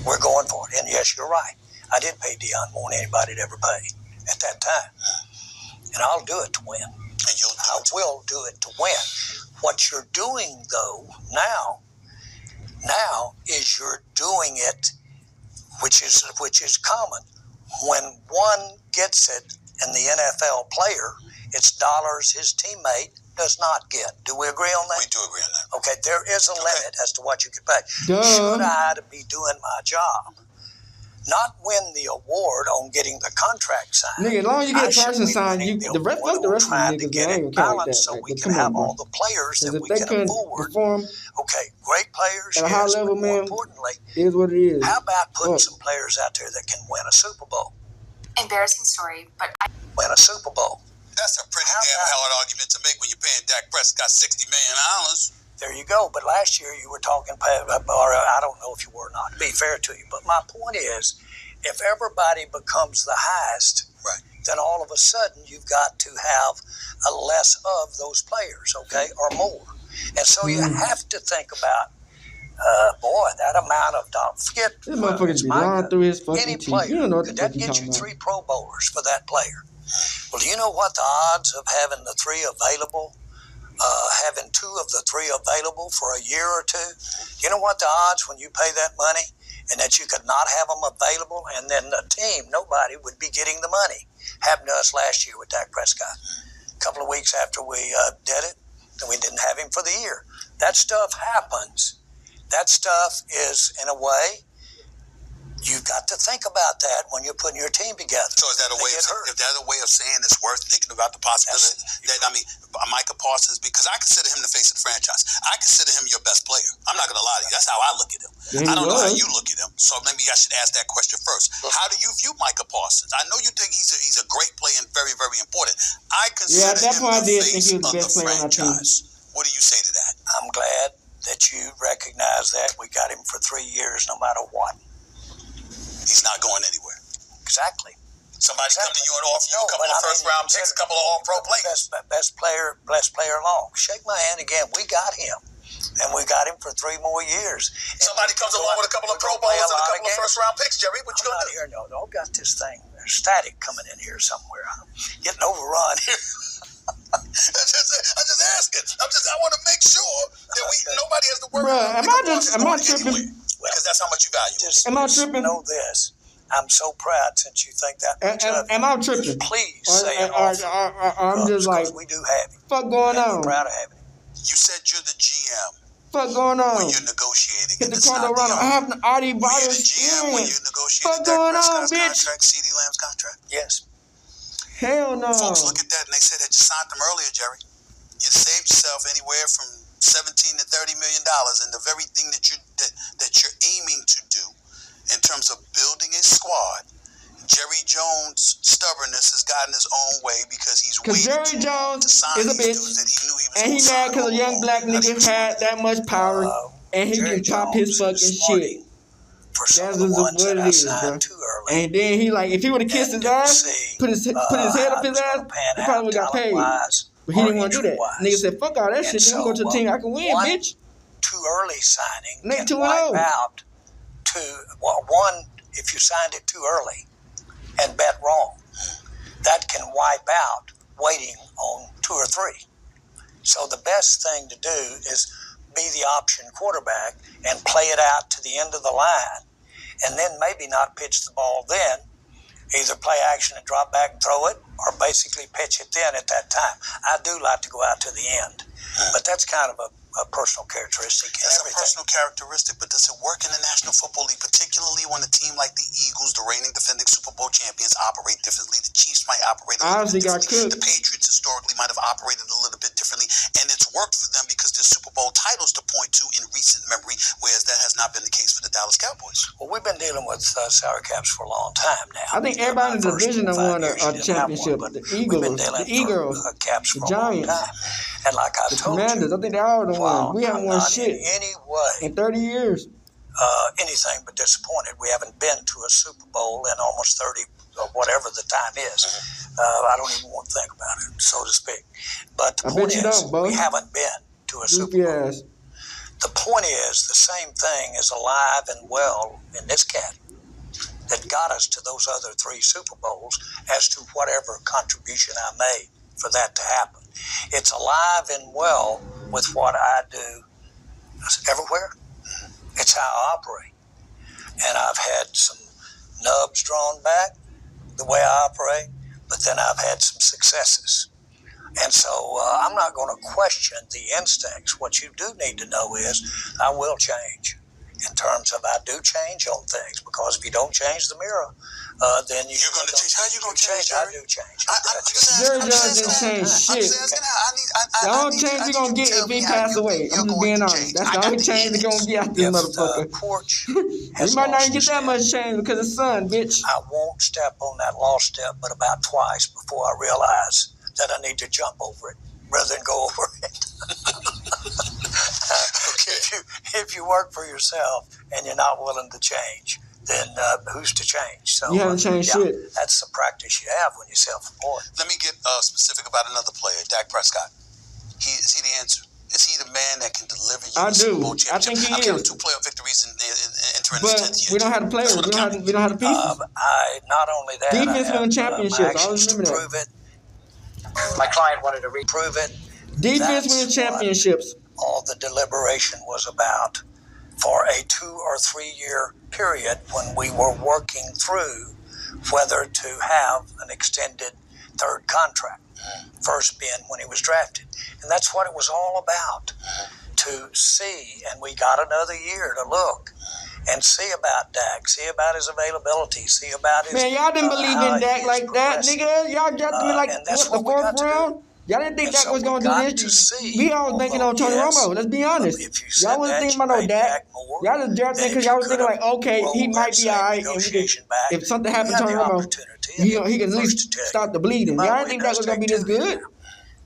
We're going for it. And yes, you're right. I did pay Dion more than anybody had ever paid at that time. And I'll do it to win. I will do it to win. What you're doing, though, now is you're doing it, which is common. When one gets it, and the NFL player, it's dollars his teammate does not get. Do we agree on that? We do agree on that. Okay, there is a limit as to what you can pay. Duh. Should I be doing my job, not win the award on getting the contract signed? Nigga, as long as you get Parsons signed, the rest of the trying to niggas, get I it ain't gonna count balanced so that. we Like, can come have on, all the players because that if we they can couldn't afford. perform, Okay, great players, at a yes, high level, but more man, importantly, it is what it is. how about putting Look. some players out there that can win a Super Bowl? Embarrassing story, but Win a Super Bowl. That's a pretty damn hard argument to make when you're paying Dak Prescott $60 million. There you go. But last year you were talking, or I don't know if you were or not, to be fair to you. But my point is, if everybody becomes the highest, Right. then all of a sudden you've got to have a less of those players, okay, or more. And so you have to think about, boy, that amount of dollars. Forget This motherfucker be lying through his fucking any teeth. player. You don't know what the Could fuck that you get talking you about. 3 Pro Bowlers for that player? Well, do you know what the odds of having the 3 available, having 2 of the 3 available for a year or 2? You know what the odds when you pay that money and that you could not have them available, and then the team, nobody would be getting the money. Happened to us last year with Dak Prescott. A couple of weeks after we did it, and we didn't have him for the year. That stuff happens. That stuff is, in a way, you've got to think about that when you're putting your team together. So is that a way? If that's a way of saying it's worth thinking about the possibility that Micah Parsons, because I consider him the face of the franchise. I consider him your best player. I'm not going to lie to you. That's how I look at him. Yeah, I don't know how you look at him. So maybe I should ask that question first. How do you view Micah Parsons? I know you think he's a great player and very, very important. I consider at that him point, I the did face think he was the of best the player on our team. franchise. What do you say to that? I'm glad that you recognize that. We got him for 3 years no matter what. He's not going anywhere. Exactly. Somebody come to you and offer you a couple of first-round picks, a couple of all-pro players. Best player along. Shake my hand again. We got him. And we got him for 3 more years. Somebody comes along with a couple of Pro Bowls and a couple of first-round picks, Jerry. What you going to do? Here, no, I've got this thing. There's static coming in here somewhere. I'm getting overrun here. I'm just asking. I want to make sure that nobody has to worry Bruh, about am I tripping? Because that's how much you value. Am I tripping? Know this. I'm so proud since you think that much of it. Am I tripping? Please say it I'm just like, we do have him. fuck going on? We're proud of having him. You said you're the GM Fuck going on? when you're negotiating. Hit the It's not corner runner. the I owner. have already Were bought you his the GM when you experience. negotiated Fuck Dak going on, Prescott's bitch? contract, CeeDee Lamb's contract? Yes. Hell no. Folks look at that and they say that you signed them earlier, Jerry. You saved yourself anywhere from $17 to $30 million, and the very thing that you're aiming to do in terms of building a squad. Jerry Jones' stubbornness has gotten his own way because he's waiting Jerry Jones to sign is a these bitch, dudes that he knew he was and he gonna mad sign because a young all black along. nigga had that much power, and he Jerry can pop his Jones fucking is shit. smarting for some That's of the just ones what that it I is, bro. signed too early. And then he like, if he would have kissed his ass, put his head up his ass, he probably would have got paid. But he didn't want to do that. Nigga said, "Fuck all that shit. Nigga, go to the team I can win, bitch." Too early signing Nigga, can 2-0. wipe out one if you signed it too early and bet wrong. That can wipe out waiting on 2 or 3. So the best thing to do is be the option quarterback and play it out to the end of the line, and then maybe not pitch the ball then. Either play action and drop back and throw it, or basically pitch it then at that time. I do like to go out to the end, but that's kind of a personal characteristic. It's a personal characteristic, but does it work in the National Football League, particularly when a team like the Eagles, the reigning defending Super Bowl champions, operate differently? The Chiefs might operate a little bit differently. The Patriots historically might have operated a little bit differently, and it's worked for them because there's Super Bowl titles to point to in recent memory, whereas that has not been the case for the Dallas Cowboys. Well, we've been dealing with salary caps for a long time now. I think everybody in the division has won a championship. The Eagles, the Giants, and like I told Commanders, you, I think they all the won. We haven't won shit in any way in 30 years. Anything but disappointed. We haven't been to a Super Bowl in almost 30 or whatever the time is. I don't even want to think about it, so to speak. But the point is, we haven't been to a Super Bowl. The point is, the same thing is alive and well in this cat that got us to those other 3 Super Bowls as to whatever contribution I made for that to happen. It's alive and well with what I do everywhere. It's how I operate. And I've had some nubs drawn back the way I operate, but then I've had some successes. And so I'm not going to question the instincts. What you do need to know is I will change in terms of I do change on things, because if you don't change the mirror, then you're going to change. How you going to change? I do change. Jerry Jones didn't change shit. The only change you're going to get if he pass away. I'm just being honest. That's the only change you're going to get out this motherfucker. You might not even get that much change because of son, bitch. I won't step on that lost step but about twice before I realize that I need to jump over it rather than go over it. If you work for yourself and you're not willing to change, then who's to change? So you haven't changed shit. That's the practice you have when you're self-employed. Let me get specific about another player, Dak Prescott. Is he the answer? Is he the man that can deliver you a Super Bowl championship? I think he is. 2 playoff victories entering but his 10th year. We don't have the players. We don't have the pieces. Not only that, defense winning championships. I always remember that. My client wanted to reprove it. Defense winning championships. All the deliberation was about for a 2 or 3 year period when we were working through whether to have an extended 3rd contract. First being when he was drafted. And that's what it was all about. To see, and we got another year to look and see about Dak, see about his availability, see about his... Man, y'all didn't believe in Dak like that, nigga. Y'all got me like, what, the 4th round? Y'all didn't think Dak was going to do this. We all was banking on Tony Romo, let's be honest. Y'all wasn't thinking about no Dak. Y'all just drafted because y'all was thinking like, okay, he might be all right. And we can, if something happened to Tony Romo, he can at least stop the bleeding. Y'all didn't think Dak was going to be this good?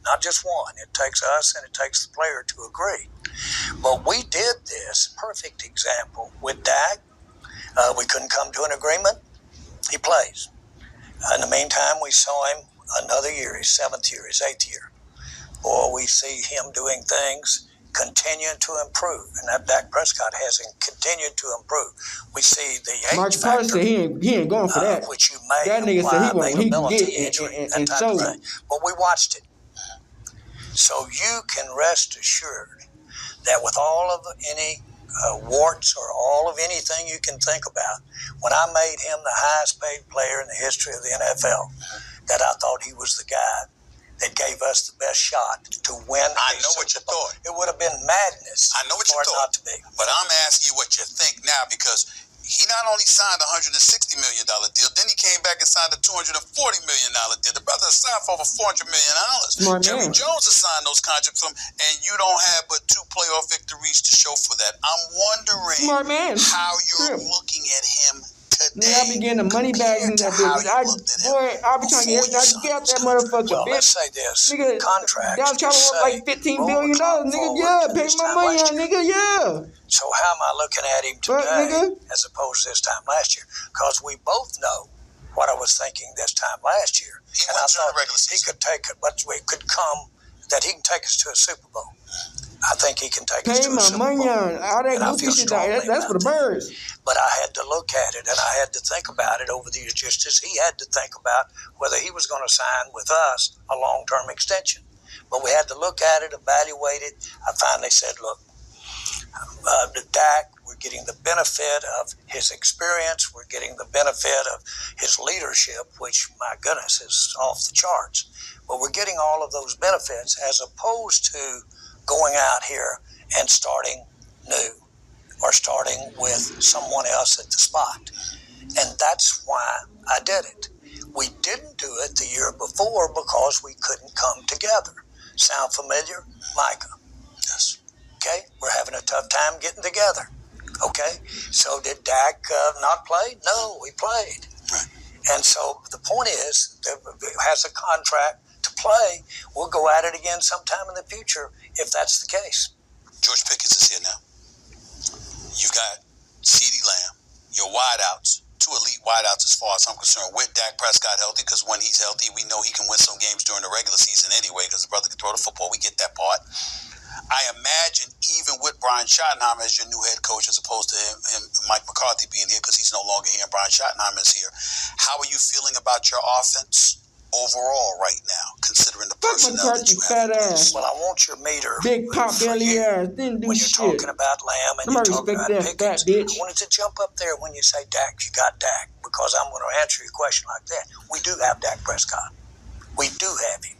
Not just one. It takes us and it takes the player to agree. But we did this, perfect example, with Dak. We couldn't come to an agreement. He plays. In the meantime, we saw him another year, his 7th year, his 8th year. Boy, we see him doing things, continuing to improve. And that Dak Prescott has continued to improve. We see the age Mark factor. Said he ain't going for that. Which you may that nigga said he won't. He can get and show it. But we watched it. So you can rest assured that with all of any warts or all of anything you can think about, when I made him the highest paid player in the history of the NFL, that I thought he was the guy that gave us the best shot to win. I know what you thought. It would have been madness. I know what you thought. Not to be. But I'm asking you what you think now, because he not only signed a $160 million deal, then he came back and signed a $240 million deal. The brother signed for over $400 million. Jerry Jones has signed those contracts for him, and you don't have but 2 playoff victories to show for that. I'm wondering how you're looking at him today. I be getting the money bags in that bitch. I be trying to get out that motherfucker, well, bitch. Let's say this. Nigga, contract. Y'all trying to work like $15 billion, nigga. Yeah, pay my money on, nigga. Yeah. So how am I looking at him today as opposed to this time last year? Because we both know what I was thinking this time last year. And I thought he could take it, but we could come that he can take us to a Super Bowl. I think he can take us to a Super Bowl. Pay my money on all that goofy shit. That's for the birds. But I had to look at it, and I had to think about it over the years, just as he had to think about whether he was going to sign with us a long-term extension. But we had to look at it, evaluate it. I finally said, look, Dak, we're getting the benefit of his experience. We're getting the benefit of his leadership, which, my goodness, is off the charts. But we're getting all of those benefits as opposed to going out here and starting new or starting with someone else at the spot. And that's why I did it. We didn't do it the year before because we couldn't come together. Sound familiar? Micah. Yes. Okay? We're having a tough time getting together. Okay? So did Dak not play? No, we played. Right. And so the point is, has a contract to play. We'll go at it again sometime in the future if that's the case. George Pickens is here now. You've got CeeDee Lamb, your wideouts, 2 elite wideouts as far as I'm concerned. With Dak Prescott healthy, because when he's healthy, we know he can win some games during the regular season anyway, because the brother can throw the football. We get that part. I imagine even with Brian Schottenheimer as your new head coach, as opposed to him Mike McCarthy being here, because he's no longer here and Brian Schottenheimer is here. How are you feeling about your offense overall right now, considering the personnel that you have in place? Well, I want your meter. Big pop belly ass, didn't do when you're shit. talking about Lamb and Somebody you're talking about respect that Pickens, fat bitch. I wanted to jump up there when you say Dak. You got Dak, because I'm going to answer your question like that. We do have Dak Prescott. We do have him.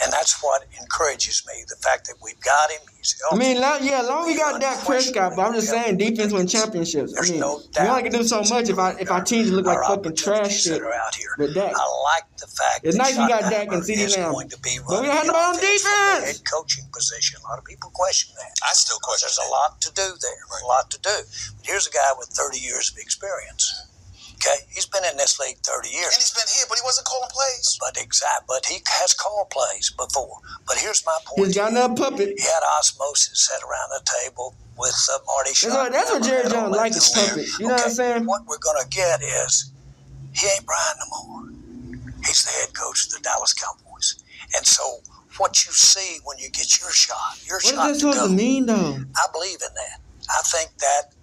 And that's what encourages me, the fact that we've got him. He's healthy. Long we got Dak Prescott, but I'm just saying defense win championships. There's we no only doubt can do so much if our teams look like our fucking trash opportunities shit that are out here. with Dak. I like the fact It's that nice we got Dak and Schottenheimer CeeDee is Lamb, going to be but we running don't have the nobody on offense from the defense. head coaching position. A lot of people question that. I still question There's that. a lot to do there. A lot to do. But here's a guy with 30 years of experience. Okay, he's been in this league 30 years. And he's been here, but he wasn't calling plays. But he has called plays before. But here's my point. He's got another puppet. He had osmosis set around the table with Marty Schottenheimer. That's what Jerry and all Jones that likes, is stuff. puppets. You know what I'm saying? What we're going to get is, he ain't Brian no more. He's the head coach of the Dallas Cowboys. And so what you see when you get your shot What is to that supposed go, to mean, though? I believe in that. I think that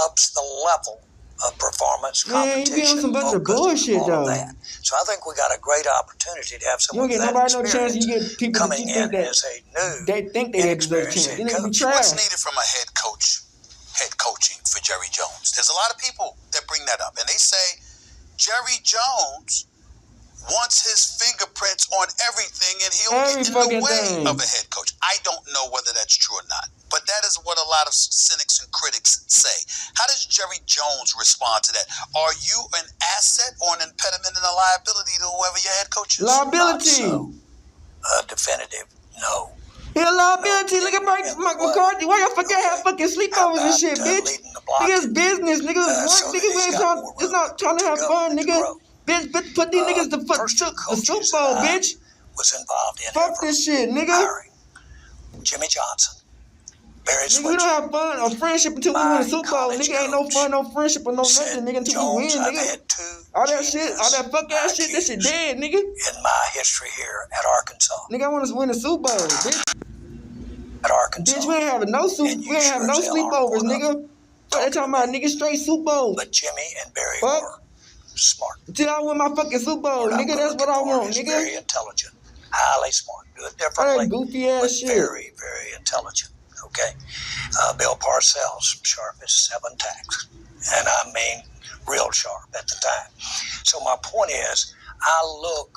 ups the level of performance, Man, you be on competition, some bunch of focus, bullshit, all though. of that. So I think we got a great opportunity to have You don't someone get with that nobody no chance. experience You get people that coming you in think that as a new they think they deserve a chance. Then they be coach. trash. What's needed from a head coaching for Jerry Jones? There's a lot of people that bring that up, and they say Jerry Jones wants his fingerprints on everything, and he'll Every get in fucking the way thing. of a head coach. I don't know whether that's true or not, but that is what a lot of cynics and critics say. How does Jerry Jones respond to that? Are you an asset or an impediment and a liability to whoever your head coach is? Liability. Not so. Definitive, no. He a liability. Look at Mike McCarthy. Why y'all forget have fucking sleepovers and shit, bitch? Niggas business, niggas work, niggas it's not trying to have fun, nigga. Bitch, put these niggas the Super Bowl, bitch. Was involved in Fuck this shit, nigga. hiring Jimmy Johnson, Barry Nigga, we don't have fun or friendship until we win a Super Bowl. Nigga, ain't no fun, no friendship or no nothing, nigga, until we win, nigga. All that shit, all that fuck ass shit, that shit dead, nigga. In my history here at Arkansas. Nigga, I want us to win a Super Bowl, bitch. At Arkansas. Bitch, we ain't having no sleepovers, nigga. Fuck, they talking about nigga straight Super Bowl. But Jimmy and Barry Fuck. were smart. Until I win my fucking Super Bowl, nigga, that's what I want, nigga. Very intelligent, highly smart, do it All differently. that goofy ass but shit. very, very intelligent. Okay, Bill Parcells, sharp as 7 tacks, and I mean real sharp at the time. So my point is, I look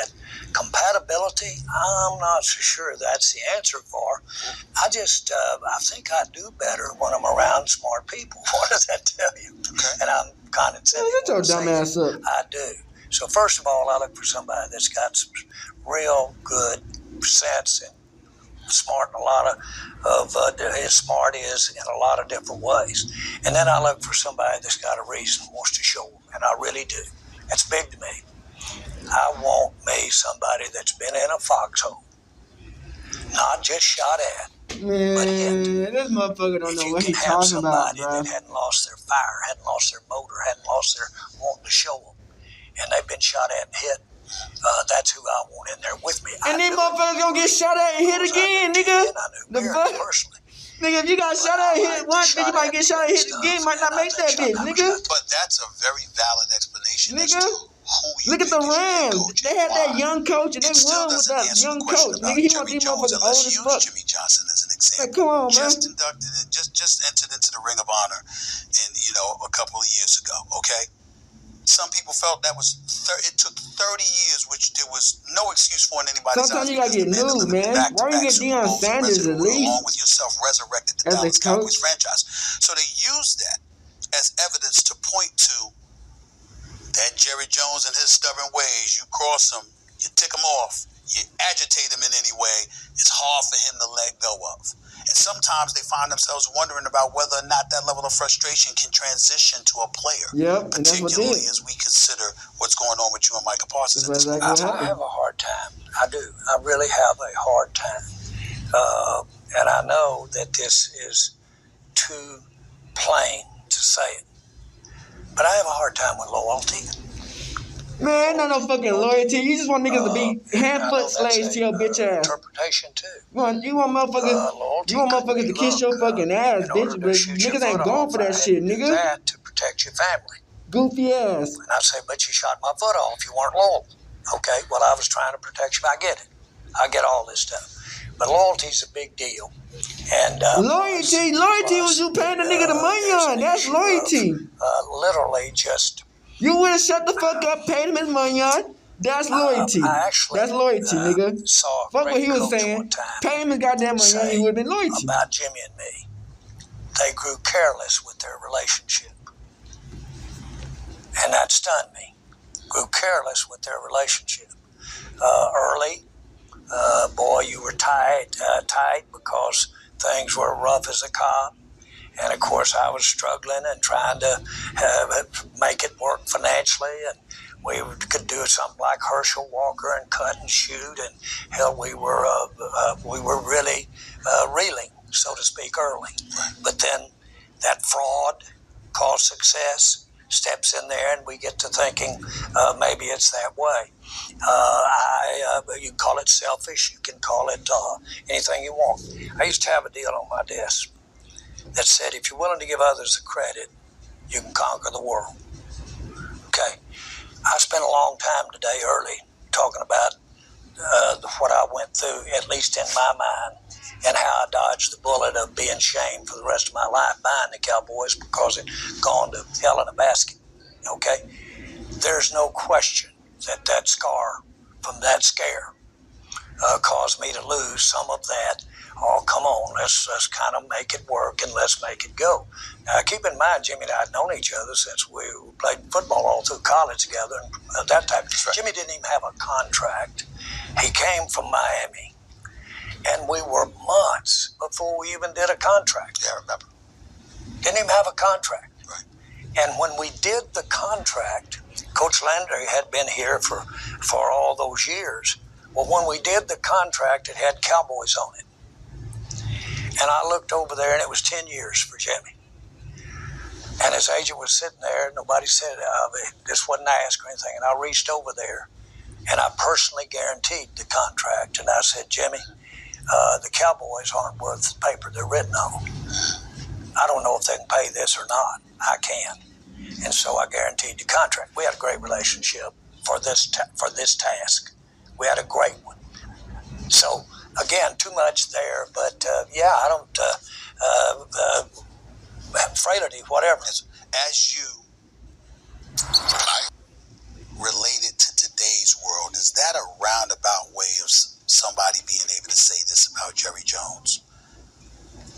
at compatibility. I'm not so sure that's the answer for. I think I do better when I'm around smart people. What does that tell you? Okay. And I'm condescending. Shut your dumb ass up. I do. So first of all, I look for somebody that's got some real good sense and smart in a lot of his smart is in a lot of different ways. And then I look for somebody that's got a reason, wants to show them, and I really do. That's big to me. I want me somebody that's been in a foxhole, not just shot at, but hit. This motherfucker don't If know you what can he's have talking about, somebody bro. that hadn't lost their fire, hadn't lost their motor, hadn't lost their wanting to show them, and they've been shot at and hit, that's who I want in there with me. And these motherfuckers gonna get shot at and hit again, nigga. And I The knew fuck? Barry personally. Nigga, if you got shot at and hit once, bitch, you might get shot at and hit again. Might not make that bitch, nigga. But that's a very valid explanation as Nigga. to who you Look at the think is your head Rams. coach They and had that why. young coach and they It still won with doesn't that answer young the question coach. about Nigga, he want Jerry these Jones, motherfuckers old unless as you fuck. use Jimmy Johnson as an example. Hey, come on, man. Just inducted and just entered into the Ring of Honor in a couple of years ago. Okay, Some people felt that was it took 30 years, which there was no excuse for in anybody's Sometimes eyes. you gotta get new, man. Why don't you get Deion Sanders at least? Along with yourself, resurrected the Dallas Cowboys franchise. So they used that as evidence to point to that Jerry Jones and his stubborn ways. You cross him, you tick him off, you agitate him in any way, it's hard for him to let go of. And sometimes they find themselves wondering about whether or not that level of frustration can transition to a player. Yep, and that's what particularly as we consider what's going on with you and Michael Parsons. I have a hard time. I do. I really have a hard time. And I know that this is too plain to say it. But I have a hard time with loyalty. Man, ain't no fucking loyalty. You just want niggas to be hand-foot slaves to your bitch ass. Interpretation too. You want motherfuckers to kiss your fucking ass, bitch. But niggas ain't going for that shit, nigga. That to protect your family. Goofy ass. And I say, but you shot my foot off. You weren't loyal. Okay, well, I was trying to protect you. I get it. I get all this stuff. But loyalty's a big deal. And loyalty was you paying the nigga the money on. That's loyalty. Literally just. You would have shut the fuck up, paid him his money on. That's loyalty. That's loyalty, nigga. Fuck what he was saying. Pay him his goddamn money on. He would have been loyalty. About Jimmy and me, they grew careless with their relationship, and that stunned me. Grew careless with their relationship. Early, boy, you were tight because things were rough as a cob. And, of course, I was struggling and trying to make it work financially. And we could do something like Herschel Walker and cut and shoot. And, hell, we were really reeling, so to speak, early. But then that fraud called success steps in there, and we get to thinking maybe it's that way. You can call it selfish. You can call it anything you want. I used to have a deal on my desk that said, if you're willing to give others the credit, you can conquer the world. Okay. I spent a long time today early talking about what I went through, at least in my mind, and how I dodged the bullet of being shamed for the rest of my life buying the Cowboys because it gone to hell in a basket. Okay. There's no question that that scar from that scare caused me to lose some of that. Oh, come on, let's kind of make it work and let's make it go. Now, keep in mind, Jimmy and I had known each other since we played football all through college together and that type. Jimmy didn't even have a contract. He came from Miami, and we were months before we even did a contract. Yeah, I remember. Didn't even have a contract. Right. And when we did the contract, Coach Landry had been here for all those years. Well, when we did the contract, it had Cowboys on it. And I looked over there, and it was 10 years for Jimmy. And his agent was sitting there. Nobody said this wasn't asked or anything. And I reached over there, and I personally guaranteed the contract. And I said, Jimmy, the Cowboys aren't worth the paper they're written on. I don't know if they can pay this or not. I can. And so I guaranteed the contract. We had a great relationship for this task. We had a great one. So, again, too much there, but I don't frailty, whatever. As you relate it to today's world, is that a roundabout way of somebody being able to say this about Jerry Jones?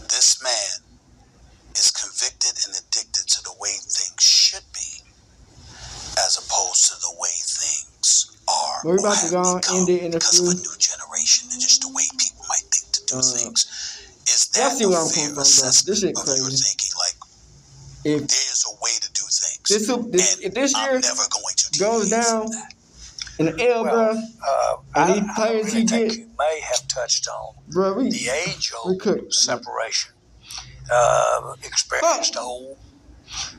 This man is convicted and addicted to the way things should be, as opposed to the way things are. We're about to go on end it in a because few. of a new generation and just the way people might think to do things. Is that Y'all see where I'm a fair coming from, bro. assessment This shit of your crazy. thinking? Like, If there's a way to do things. if this I'm year never going to goes deviate down from that. in the L, bro, and these I players really he think get, you may have touched on bro, we the age-old could. separation. Experienced old,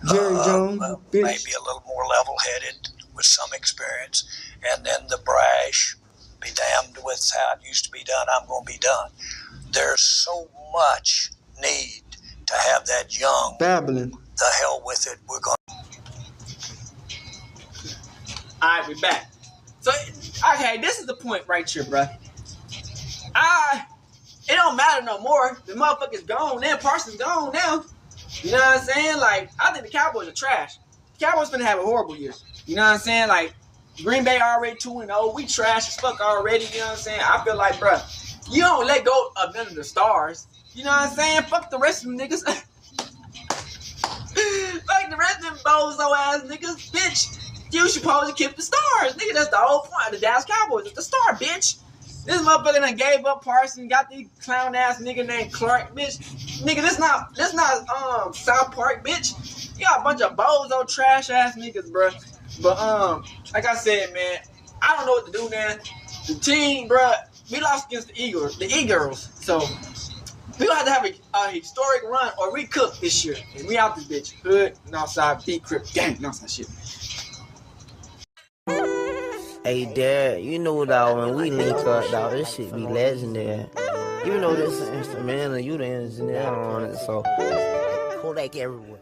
Jerry Jones, bitch. maybe a little more level-headed with some experience, and then the brash, be damned with how it used to be done, I'm going to be done. There's so much need to have that young, babbling. the hell with it, we're going All right, we back. So, okay, this is the point right here, bro. It don't matter no more. The motherfucker's gone now. Parsons gone now. You know what I'm saying? Like, I think the Cowboys are trash. The Cowboys finna have a horrible year. You know what I'm saying? Like, Green Bay already 2-0. We trash as fuck already. You know what I'm saying? I feel like, bro, you don't let go of none of the stars. You know what I'm saying? Fuck the rest of them niggas. Fuck the rest of them bozo ass niggas. Bitch, you supposed to keep the stars. Nigga, that's the whole point of the Dallas Cowboys. It's the star, bitch. This motherfucker done gave up Parsons, got the clown ass nigga named Clark, bitch. Nigga, this not South Park, bitch. You got a bunch of bozo trash ass niggas, bro. But like I said, man, I don't know what to do, man. The team, bro, we lost against the E-Girls. So we gonna have to have a historic run or we cook this year. And we out this bitch. Hood, Northside, beat, crip, gang, Northside shit. Hey, Dad, you know, dog, when we link up, dog, this shit be legendary. Even though this is instrumental, you the engineer on it, so Kodak everywhere.